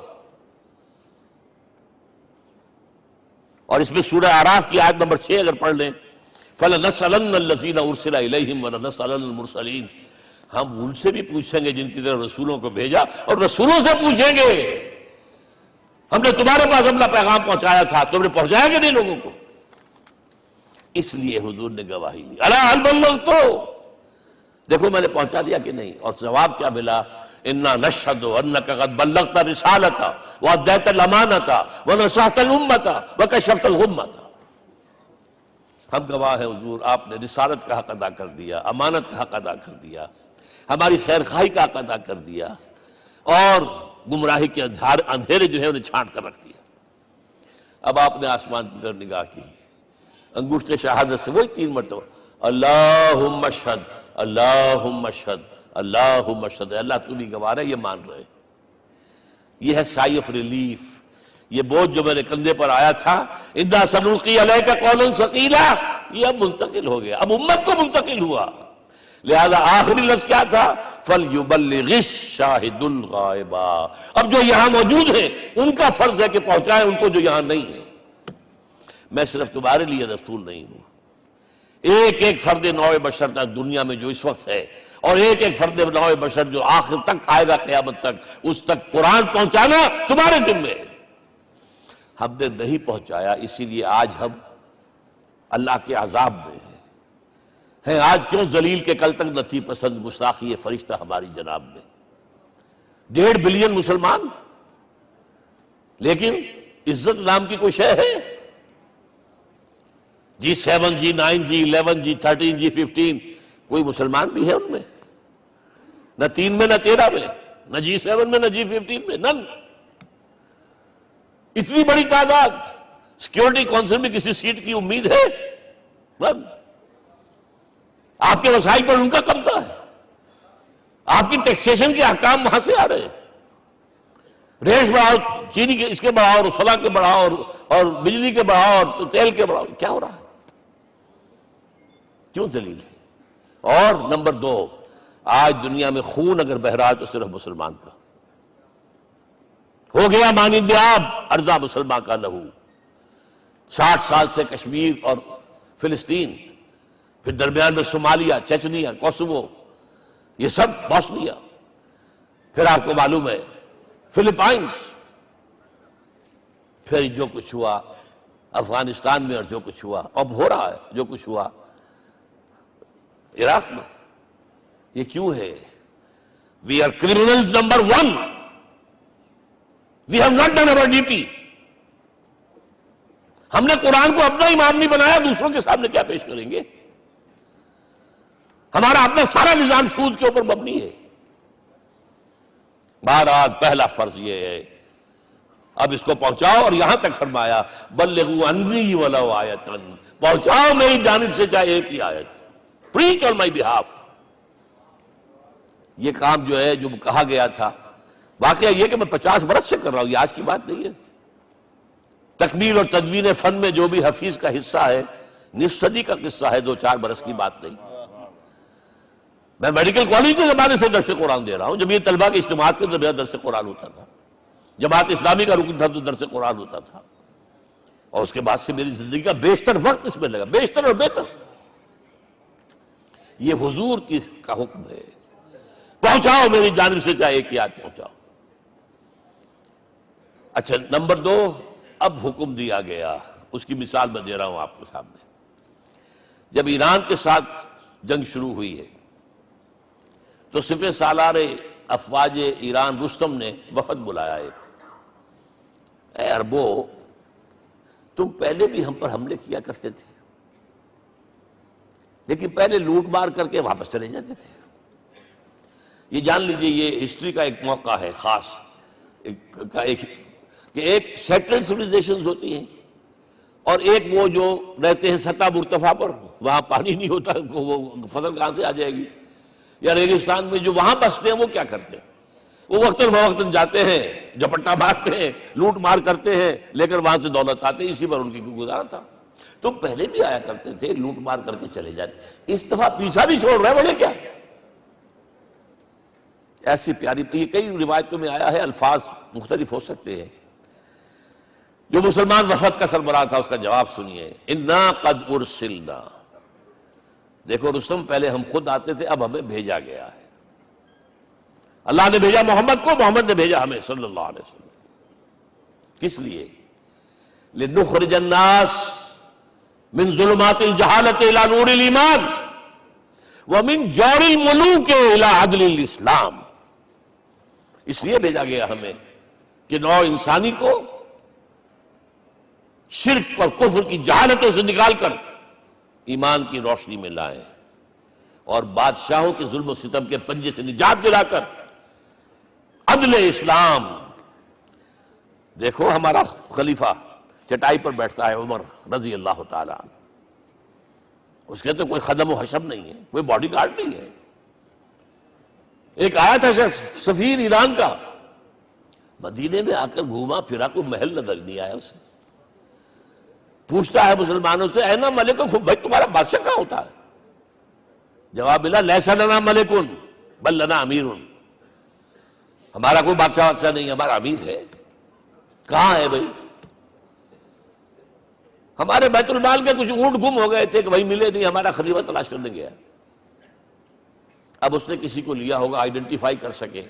اور اس میں سورہ اعراف کی آیت نمبر 6 اگر پڑھ لیں، فَلَنَسْأَلَنَّ الَّذِينَ أُرْسِلَ إِلَيْهِمْ وَلَنَسْأَلَنَّ الْمُرْسَلِينَ، ہم ان سے بھی پوچھیں گے جن کی طرف رسولوں کو بھیجا، اور رسولوں سے پوچھیں گے ہم نے تمہارے پاس اپنا پیغام پہنچایا تھا، تم نے پہنچایا کہ نہیں لوگوں کو؟ اس لیے حضور نے گواہی لی، الا هل بلغت، دیکھو میں نے پہنچا دیا کہ نہیں؟ اور جواب کیا ملا؟ انا نشہد انک قد بلغت رسالۃ وادیت الامانۃ ونصحت الامۃ وکشفت الغمۃ، ہم گواہ ہیں حضور آپ نے رسالت کا حق ادا کر دیا، امانت کا حق ادا کر دیا، ہماری خیر خواہی کا حق ادا کر دیا، اور گمراہی کے اندھیرے جو ہے انہیں چھانٹ کر رکھ دیا۔ اب آپ نے آسمان کی طرف نگاہ کی، انگشت شہادت سے وہی 3 مرتبہ، اللہم اشہد اللہم اشہد اللہم اشہد، اللہ تو بھی گواہ ہے، یہ مان رہے۔ یہ ہے سائی آف ریلیف، یہ بوجھ جو میرے کندھے پر آیا تھا، انا سنلقی علیک قولا ثقیلا، یہ اب منتقل ہو گیا، اب امت کو منتقل ہوا۔ لہذا آخری لفظ کیا تھا؟ فَلْيُبَلِّغِ الشَّاهِدُ الْغَائِبَ، اب جو یہاں موجود ہیں ان کا فرض ہے کہ پہنچائیں ان کو جو یہاں نہیں ہے۔ میں صرف تمہارے لیے رسول نہیں ہوں، ایک فرد نوع بشر تک دنیا میں جو اس وقت ہے، اور ایک فرد نوع بشر جو آخر تک آئے گا قیامت تک، اس تک قرآن پہنچانا تمہارے ذمہ ہے۔ ہم نے نہیں پہنچایا، اسی لیے آج ہم اللہ کے عذاب میں ہیں۔ آج کیوں ذلیل کے کل تک نتی پسند گستاخی فرشتہ ہماری جناب میں، 1.5 بلین مسلمان، لیکن عزت نام کی کوئی شے ہے؟ G7 G9 G11 G13 G15 کوئی مسلمان بھی ہے ان میں؟ نہ 3 میں نہ 13 میں، نہ G7 میں نہ G15 میں، نن۔ اتنی بڑی تعداد، سیکیورٹی کونسل میں کسی سیٹ کی امید ہے؟ نن۔ آپ کے وسائل پر ان کا قبضہ ہے، آپ کی ٹیکسیشن کے احکام وہاں سے آ رہے ہیں، ریٹ بڑھاؤ، چینی کے اس کے بڑھاؤ، اور فلاں کے بڑھاؤ، اور بجلی کے بڑھاؤ، اور تیل کے بڑھاؤ، کیا ہو رہا ہے؟ کیوں دلیل ہے؟ اور نمبر 2، آج دنیا میں خون اگر بہ رہا ہے تو صرف مسلمان کا ہو گیا، مانند آب ارضا مسلمان کا لہو۔ 60 سال سے کشمیر اور فلسطین، پھر درمیان میں صومالیہ، چچنیا، کوسوو، یہ سب بوسنیا، پھر آپ کو معلوم ہے فلپائنز، پھر جو کچھ ہوا افغانستان میں، اور جو کچھ ہوا اب ہو رہا ہے، جو کچھ ہوا عراق میں۔ یہ کیوں ہے؟ We are criminals number 1. We have not done our duty. ہم نے قرآن کو اپنا امام نہیں بنایا، دوسروں کے سامنے کیا پیش کریں گے؟ ہمارا اپنا سارا نظام سود کے اوپر مبنی ہے۔ بہرحال پہلا فرض یہ ہے، اب اس کو پہنچاؤ، اور یہاں تک فرمایا بلغوا عنی ولو آیۃ، پہنچاؤ میری جانب سے چاہے ایک ہی آیت، preach on my behalf۔ یہ کام جو ہے جو کہا گیا تھا، واقعہ یہ کہ میں 50 برس سے کر رہا ہوں، یہ آج کی بات نہیں ہے۔ تکمیل اور تدوین فن میں جو بھی حفیظ کا حصہ ہے، نصف صدی کا قصہ ہے، 2-4 برس کی بات نہیں۔ میں میڈیکل کالج کے زمانے سے درس قرآن دے رہا ہوں، جب یہ طلبہ کے اجتماعات کے درمیان درس قرآن ہوتا تھا، جماعت اسلامی کا رکن تھا تو درس قرآن ہوتا تھا، اور اس کے بعد سے میری زندگی کا بیشتر وقت اس میں لگا، بیشتر اور بہتر۔ یہ حضور کا حکم ہے، پہنچاؤ میری جانب سے چاہے ایک آیت پہنچاؤ۔ اچھا، نمبر 2، اب حکم دیا گیا، اس کی مثال میں دے رہا ہوں آپ کے سامنے۔ جب ایران کے ساتھ جنگ شروع ہوئی ہے تو سپہ سالار افواج ایران رستم نے وفد بلایا ایک، اے عربو، تم پہلے بھی ہم پر حملے کیا کرتے تھے، لیکن پہلے لوٹ مار کر کے واپس چلے جاتے تھے۔ یہ جان لیجئے، یہ ہسٹری کا ایک موقع ہے خاص، کہ ایک سیٹلڈ سیویلائزیشنز ہوتی ہیں اور ایک وہ جو رہتے ہیں سطح مرتفع پر، وہاں پانی نہیں ہوتا، وہ فصل کہاں سے آ جائے گی، یا ریگستان میں جو وہاں بستے ہیں وہ کیا کرتے ہیں، وہ وقتاً فوقتاً جاتے ہیں، جپٹا مارتے ہیں، لوٹ مار کرتے ہیں، لے کر وہاں سے دولت آتے ہیں، اسی پر ان کی گزارا تھا۔ تو پہلے بھی آیا کرتے تھے، لوٹ مار کر کے چلے جاتے، اس دفعہ پیچھا بھی چھوڑ رہے، وجہ کیا؟ ایسی پیاری، یہ کئی روایتوں میں آیا ہے، الفاظ مختلف ہو سکتے ہیں۔ جو مسلمان وفد کا سربراہ تھا اس کا جواب سنیے، انا قد ارسلنا، دیکھو رستم، پہلے ہم خود آتے تھے، اب ہمیں بھیجا گیا ہے، اللہ نے بھیجا محمد کو، محمد نے بھیجا ہمیں صلی اللہ علیہ وسلم۔ کس لیے؟ لنخرج الناس من ظلمات الجہالت الى نور الایمان ومن جور الملوک الى عدل الاسلام، اس لیے بھیجا گیا ہمیں کہ نوع انسانی کو شرک اور کفر کی جہالتوں سے نکال کر ایمان کی روشنی میں لائیں، اور بادشاہوں کے ظلم و ستم کے پنجے سے نجات دلا کر عدل اسلام۔ دیکھو ہمارا خلیفہ چٹائی پر بیٹھتا ہے، عمر رضی اللہ تعالیٰ عنہ، اس کے تو کوئی خدم و حشم نہیں ہے، کوئی باڈی گارڈ نہیں ہے۔ ایک آیا تھا سفیر ایران کا، مدینے میں آ کر گھوما پھرا، کوئی محل نظر نہیں آیا اسے، پوچھتا ہے مسلمانوں سے، اینا ملککم، بھائی تمہارا بادشاہ کہاں ہوتا ہے؟ جواب ملا، لیسا لنا ملکن بل لنا امیر، ہمارا کوئی بادشاہ نہیں، ہمارا امیر ہے۔ کہاں ہے بھائی؟ ہمارے بیت المال کے کچھ اونٹ گم ہو گئے تھے کہ بھائی ملے نہیں، ہمارا خلیفہ تلاش کرنے گیا۔ اب اس نے کسی کو لیا ہوگا، آئیڈینٹیفائی کر سکے،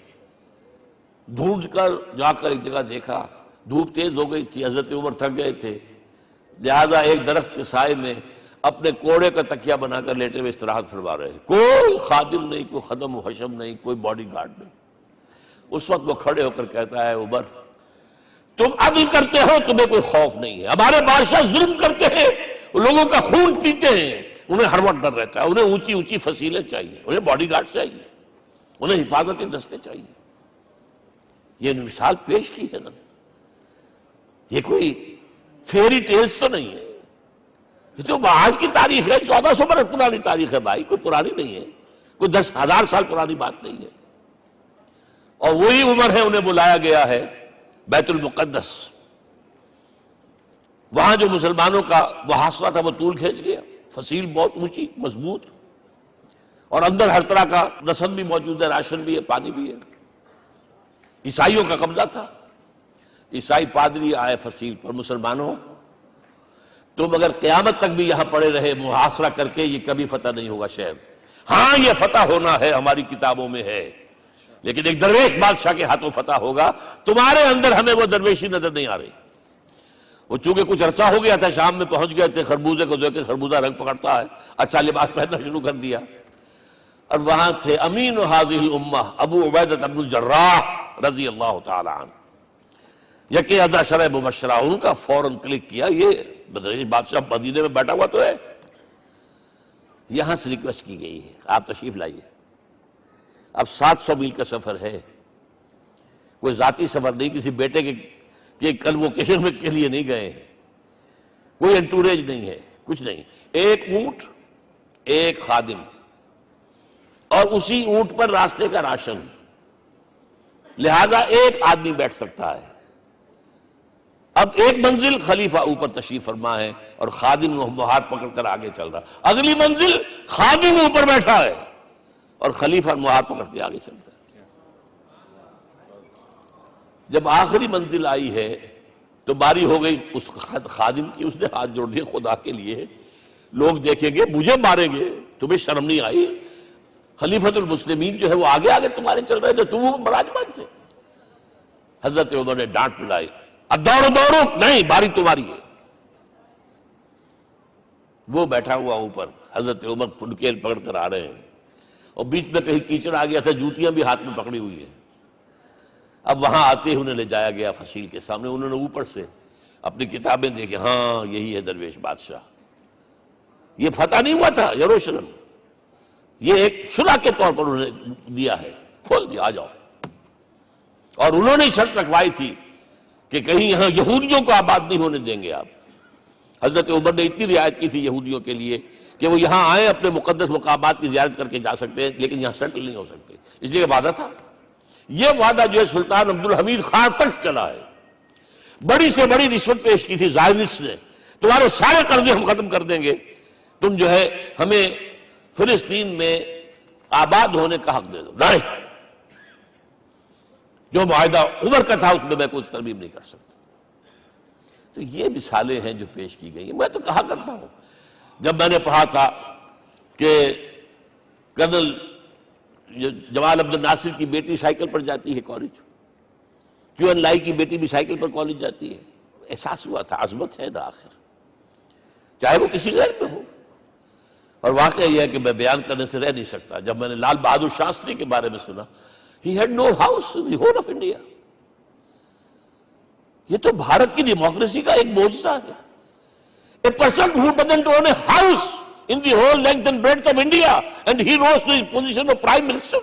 ڈھونڈ کر جا کر ایک جگہ دیکھا، دھوپ تیز ہو گئی تھی، حضرت عمر تھک گئے تھے، لہذا ایک درخت کے سائے میں اپنے کوڑے کا تکیہ بنا کر لیٹے ہوئے استراحت فرما رہے، کوئی خادم نہیں، کوئی خدم و حشم نہیں، کوئی باڈی گارڈ نہیں۔ اس وقت وہ کھڑے ہو کر کہتا ہے، عمر تم عدل کرتے ہو، تمہیں کوئی خوف نہیں ہے، ہمارے بادشاہ ظلم کرتے ہیں، لوگوں کا خون پیتے ہیں، انہیں ہر وقت ڈر رہتا ہے، انہیں اونچی اونچی فصیلیں چاہیے، انہیں باڈی گارڈ چاہیے، انہیں حفاظتی دستے چاہیے۔ یہ مثال پیش کی ہے نا، یہ کوئی فیری ٹیلز تو نہیں ہے، یہ تو آج کی تاریخ ہے، 1400 برس پرانی تاریخ ہے بھائی، کوئی پرانی نہیں ہے، کوئی 10,000 سال پرانی بات نہیں ہے۔ اور وہی عمر ہے، انہیں بلایا گیا ہے بیت المقدس، وہاں جو مسلمانوں کا محاصرہ تھا وہ طول کھینچ گیا، فصیل بہت اونچی مضبوط، اور اندر ہر طرح کا رسد بھی موجود ہے، راشن بھی ہے، پانی بھی ہے۔ عیسائیوں کا قبضہ تھا، عیسائی پادری آئے فصیل پر، مسلمانوں تم اگر قیامت تک بھی یہاں پڑے رہے محاصرہ کر کے، یہ کبھی فتح نہیں ہوگا شہر، ہاں یہ فتح ہونا ہے، ہماری کتابوں میں ہے، لیکن ایک درویش بادشاہ کے ہاتھوں فتح ہوگا، تمہارے اندر ہمیں وہ درویشی نظر نہیں آ رہی۔ وہ چونکہ کچھ عرصہ ہو گیا تھا، شام میں پہنچ گئے تھے، خربوزے کو دیکھ کے خربوزہ رنگ پکڑتا ہے، اچھا لباس پہننا شروع کر دیا، اور وہاں تھے امین هذه الامہ ابو عبیدہ بن الجراح رضی اللہ تعالی عنہ، یکی 10 مبشرہ، ان کا فوراً کلک کیا، یہ بادشاہ مدینے میں بیٹھا ہوا تو ہے، یہاں سے ریکویسٹ کی گئی ہے آپ تشریف لائیے۔ اب 700 میل کا سفر ہے، کوئی ذاتی سفر نہیں، کسی بیٹے کے کنووکیشن میں کے لیے نہیں گئے ہیں، کوئی انٹوریج نہیں ہے، کچھ نہیں، ایک اونٹ، ایک خادم، اور اسی اونٹ پر راستے کا راشن، لہذا ایک آدمی بیٹھ سکتا ہے۔ اب ایک منزل خلیفہ اوپر تشریف فرما ہے اور خادم ہاتھ پکڑ کر آگے چل رہا، اگلی منزل خادم اوپر بیٹھا ہے اور خلیفہ ہاتھ پکڑ کے آگے چل رہا ہے۔ جب آخری منزل آئی ہے تو باری ہو گئی اس خادم کی، اس نے ہاتھ جوڑ دیے، خدا کے لیے لوگ دیکھیں گے، مجھے ماریں گے، تمہیں شرم نہیں آئی؟ خلیفۃ المسلمین جو ہے وہ آگے آگے تمہارے چل رہے تھے، تم براجمان تھے۔ حضرت عمر نے ڈانٹ پلائی، اب دوڑو دوڑو، نہیں باری تمہاری ہے۔ وہ بیٹھا ہوا اوپر، حضرت عمر پنکیل پکڑ کر آ رہے ہیں، اور بیچ میں کہیں کیچڑ آ گیا تھا، جوتیاں بھی ہاتھ میں پکڑی ہوئی ہیں۔ اب وہاں آتے ہی انہیں لے جایا گیا فصیل کے سامنے، انہوں نے اوپر سے اپنی کتابیں دیکھیں، ہاں یہی ہے درویش بادشاہ۔ یہ فتح نہیں ہوا تھا یروشلم، یہ ایک صلح کے طور پر انہوں نے دیا ہے، کھول دیا، آ جاؤ۔ اور انہوں نے شرط رکھوائی تھی کہ کہیں یہاں یہودیوں کو آباد نہیں ہونے دیں گے آپ۔ حضرت عمر نے اتنی رعایت کی تھی یہودیوں کے لیے کہ وہ یہاں آئیں، اپنے مقدس مقامات کی زیارت کر کے جا سکتے ہیں، لیکن یہاں سیٹل نہیں ہو سکتے، اس لیے وعدہ تھا۔ یہ وعدہ جو ہے سلطان عبدالحمید خان تک چلا ہے۔ بڑی سے بڑی رشوت پیش کی تھی زائرس نے، تمہارے سارے قرضے ہم ختم کر دیں گے، تم جو ہے ہمیں فلسطین میں آباد ہونے کا حق دے دو۔ نہیں، جو معاہدہ عمر کا تھا اس میں میں کوئی ترمیم نہیں کر سکتا۔ تو یہ مثالیں ہیں جو پیش کی گئی ہیں۔ میں تو کہا کرتا ہوں، جب میں نے پڑھا تھا کہ کرنل جمال عبد الناصر کی بیٹی سائیکل پر جاتی ہے کالج، کیو این لائی کی بیٹی بھی سائیکل پر کالج جاتی ہے، احساس ہوا تھا عظمت ہے نا آخر، چاہے وہ کسی غیر میں ہو۔ اور واقعہ یہ ہے کہ میں بیان کرنے سے رہ نہیں سکتا، جب میں نے لال بہادر شاستری کے بارے میں سنا، he had no house in the whole of India۔ یہ تو بھارت کی ڈیموکریسی کا ایک معجزہ ہے۔ A person who doesn't own a house in the whole length and breadth of India and he rose to the position of Prime Minister۔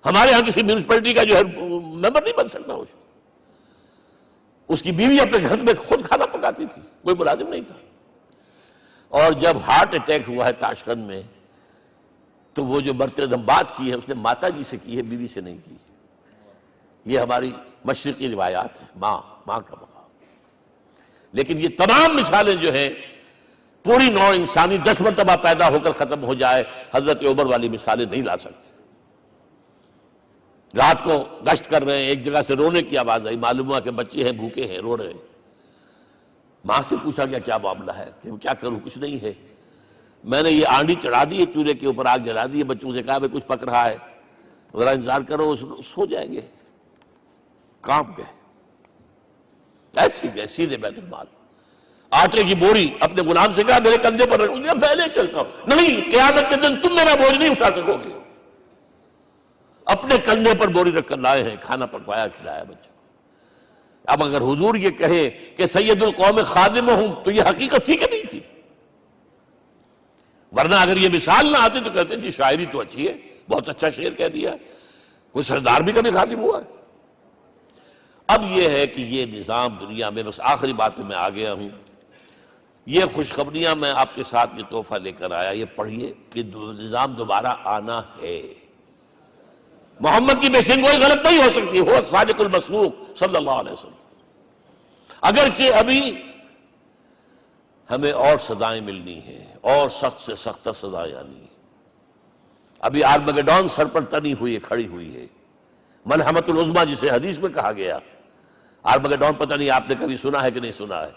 ہمارے ہاں کسی میونسپلٹی کا جو ہے ممبر نہیں بن سکتا، اس کی بیوی اپنے گھر میں خود کھانا پکاتی تھی، کوئی ملازم نہیں تھا۔ اور جب ہارٹ اٹیک ہوا ہے تاشقند میں، تو وہ جو مرتے دم بات کی ہے اس نے ماتا جی سے کی ہے، بیوی سے نہیں کی۔ یہ ہماری مشرقی روایات ہیں، ماں کا مقام۔ لیکن یہ تمام مثالیں جو ہیں، پوری نوع انسانی 10 مرتبہ پیدا ہو کر ختم ہو جائے، حضرت عمر والی مثالیں نہیں لا سکتے۔ رات کو گشت کر رہے ہیں، ایک جگہ سے رونے کی آواز آئی، معلوم ہوا کہ بچے ہیں، بھوکے ہیں، رو رہے ہیں۔ ماں سے پوچھا گیا کیا معاملہ ہے، کہ کیا کروں، کچھ نہیں ہے، میں نے یہ آنڈی چڑھا دی ہے، چولہے کے اوپر آگ جلا دی ہے، بچوں سے کہا میں کچھ پک رہا ہے، ذرا انتظار کرو، سو جائیں گے۔ کانپ گئے، ایسی گئے سیدھے بیت المال، آٹے کی بوری اپنے غلام سے کہا میرے کندھے پر رکھ، میں پہلے چلتا ہوں۔ نہیں، قیامت کے دن تم میرا بوجھ نہیں اٹھا سکو گے۔ اپنے کندھے پر بوری رکھ کر لائے ہیں، کھانا پکوایا، کھلایا بچوں۔ اب اگر حضور یہ کہے کہ سید القوم خادم ہوں، تو یہ حقیقت تھی کہ نہیں تھی؟ ورنہ اگر یہ مثال نہ آتی تو کہتے جی شاعری تو اچھی ہے، بہت اچھا شعر کہہ دیا، کوئی سردار بھی کبھی خادم ہوا ہے۔ اب یہ ہے کہ یہ نظام دنیا میں، بس آخری بات میں آ گیا ہوں، یہ خوشخبریاں میں آپ کے ساتھ یہ تحفہ لے کر آیا، یہ پڑھیے کہ نظام دوبارہ آنا ہے۔ محمد کی پیشن گوئی غلط نہیں ہو سکتی، ہو صادق المصدوق صلی اللہ علیہ وسلم۔ اگرچہ ابھی ہمیں اور سزائیں ملنی ہیں، اور سخت سے سختر سزائیں آنی ہیں۔ ابھی آرمگڈون سر پر تنی ہوئی ہے، کھڑی ہوئی ہے، ملحمۃ العظمیٰ جسے حدیث میں کہا گیا۔ آرمگڈون پتہ نہیں آپ نے کبھی سنا ہے کہ نہیں سنا ہے؟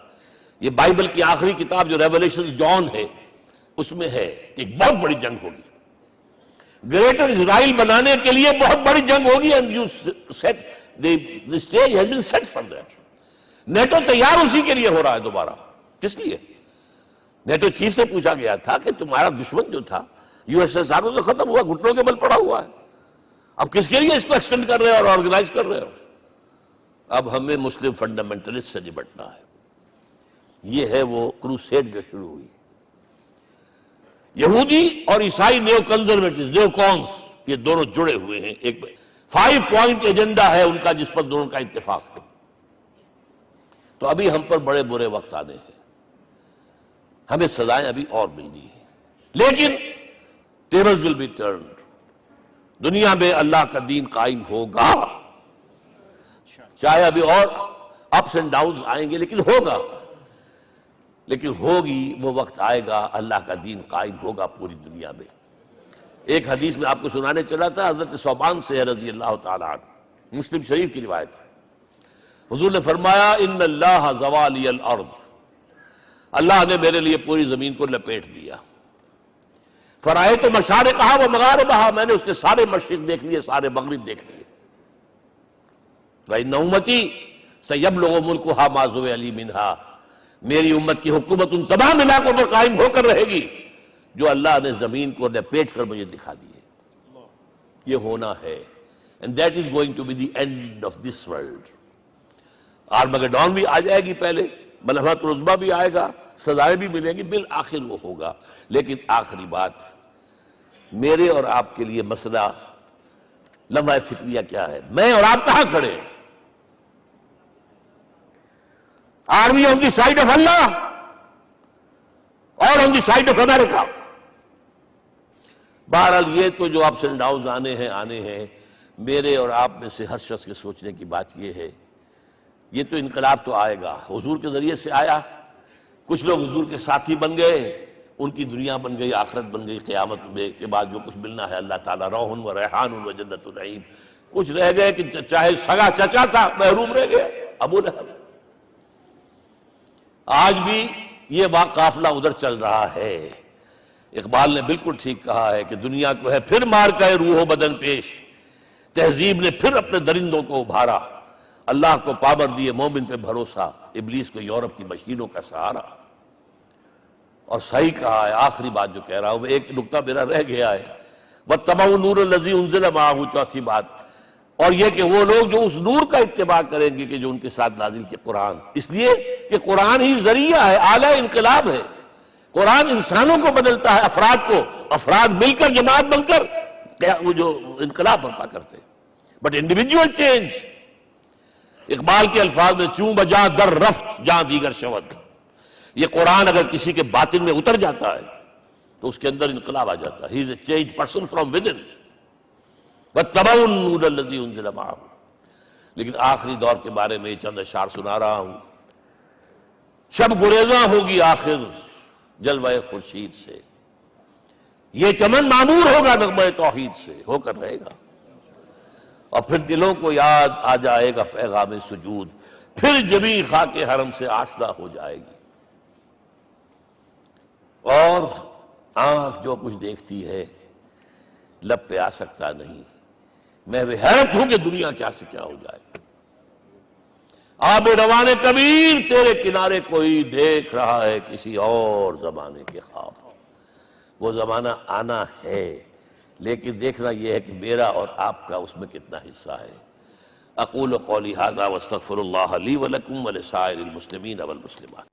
یہ بائبل کی آخری کتاب جو ریولیشن جان ہے، اس میں ہے کہ ایک بہت بڑی جنگ ہوگی، گریٹر اسرائیل بنانے کے لیے بہت بڑی جنگ ہوگی، and you set the stage has been set for that۔ NATO تیار اسی کے لیے ہو رہا ہے دوبارہ۔ کس لیے؟ نیٹو چیف سے پوچھا گیا تھا کہ تمہارا دشمن جو تھا یو ایس ایس آر تو ختم ہوا، گھٹنوں کے بل پڑا ہوا ہے، اب کس کے لیے اس کو ایکسٹینڈ کر رہے ہو اور آرگنائز کر رہے ہو؟ اب ہمیں مسلم فنڈامنٹلسٹ سے نمٹنا ہے۔ یہ ہے وہ کروسیڈ جو شروع ہوئی۔ یہودی اور عیسائی نیو کنزرویٹوز، نیو کونس، یہ دونوں جڑے ہوئے ہیں، ایک 5 پوائنٹ ایجنڈا ہے ان کا جس پر دونوں کا اتفاق ہے۔ تو ابھی ہم پر بڑے برے وقت آنے ہیں، ہمیں سزائیں ابھی اور ملنی ہیں، لیکن tables will be turned، دنیا میں اللہ کا دین قائم ہوگا، چاہے ابھی اور اپس اینڈ ڈاؤنز آئیں گے، لیکن ہوگا، لیکن ہوگی، وہ وقت آئے گا اللہ کا دین قائم ہوگا پوری دنیا میں۔ ایک حدیث میں آپ کو سنانے چلا تھا، حضرت ثوبان سے رضی اللہ تعالیٰ عنہ، مسلم شریف کی روایت ہے، حضور نے فرمایا ان اللہ زوالی الارض، اللہ نے میرے لیے پوری زمین کو لپیٹ دیا، فرائیت مشارقہا و مغاربہا، میں نے اس کے سارے مشرق دیکھ لیے، سارے مغرب دیکھ لیے، وَإِنَّ أُمَّتِي سَيَبْلُغُ مُلْكُهَا مَا زُوِيَ لِي مِنْهَا، میری امت کی حکومت ان تمام علاقوں پر قائم ہو کر رہے گی جو اللہ نے زمین کو لپیٹ کر مجھے دکھا دیے. یہ ہونا ہے. And that is going to be the end of this world. Armageddon بھی آ جائے گی پہلے، ملحمۃ العظمیٰ بھی آئے گا، سزائیں بھی ملیں گی، بالآخر وہ ہوگا. لیکن آخری بات، میرے اور آپ کے لیے مسئلہ لمحہ فکریہ کیا ہے؟ میں اور آپ کہاں کھڑے ہیں؟ Are we on the side of Allah or on the side of America? بہرحال یہ تو جو اپس اینڈ ڈاؤنز آنے ہیں، میرے اور آپ میں سے ہر شخص کے سوچنے کی بات یہ ہے، یہ تو انقلاب تو آئے گا، حضور کے ذریعے سے آیا، کچھ لوگ حضور کے ساتھی بن گئے، ان کی دنیا بن گئی، آخرت بن گئی، قیامت میں کے بعد جو کچھ ملنا ہے اللہ تعالیٰ، روح و ریحان و جنت النعیم. کچھ رہ گئے کہ چاہے سگا چچا تھا محروم رہ گیا، ابو لہب. آج بھی یہ قافلہ ادھر چل رہا ہے. اقبال نے بالکل ٹھیک کہا ہے کہ دنیا کو ہے پھر مار کا روح و بدن پیش، تہذیب نے پھر اپنے درندوں کو ابھارا، اللہ کو پابر دیے مومن پہ بھروسہ، ابلیس کو یورپ کی مشینوں کا سہارا. اور صحیح کہا ہے. آخری بات جو کہہ رہا ہوں، ایک نکتہ میرا رہ گیا ہے، وَاتَّبَعُوا النُّورَ الَّذِي أُنزِلَ مَعَهُ، چوتھی بات، اور یہ کہ وہ لوگ جو اس نور کا اتباع کریں گے کہ جو ان کے ساتھ نازل کیا قرآن، اس لیے کہ قرآن ہی ذریعہ ہے، آلہ انقلاب ہے. قرآن انسانوں کو بدلتا ہے، افراد کو، افراد مل کر جماعت بن کر وہ جو انقلاب برپا کرتے ہیں. بٹ انڈیویجول چینج، اقبال کے الفاظ میں چوں بجا در رفت جہاں دیگر شود، یہ قرآن اگر کسی کے باطن میں اتر جاتا ہے تو اس کے اندر انقلاب آ جاتا ہے. He is a change person from within. وَاتَّبَعُوا النُّورَ الَّذِي أُنزِلَ مَعَهُ. لیکن آخری دور کے بارے میں یہ چند اشعار سنا رہا ہوں. شب گریزاں ہوگی آخر جلوہ خورشید سے، یہ چمن معمور ہوگا نغمہ توحید سے، ہو کر رہے گا. اور پھر دلوں کو یاد آ جائے گا پیغام سجود، پھر جبیں خاک حرم سے آشنا ہو جائے گی. اور آنکھ جو کچھ دیکھتی ہے لب پہ آ سکتا نہیں. میں حیرت ہوں کہ دنیا کیا سے کیا ہو جائے. آب روان کبیر تیرے کنارے کوئی دیکھ رہا ہے کسی اور زمانے کے خواب. وہ زمانہ آنا ہے، لیکن دیکھنا یہ ہے کہ میرا اور آپ کا اس میں کتنا حصہ ہے. اقول قولی ھذا واستغفر اللہ لی ولکم ولسائر المسلمین والمسلمات.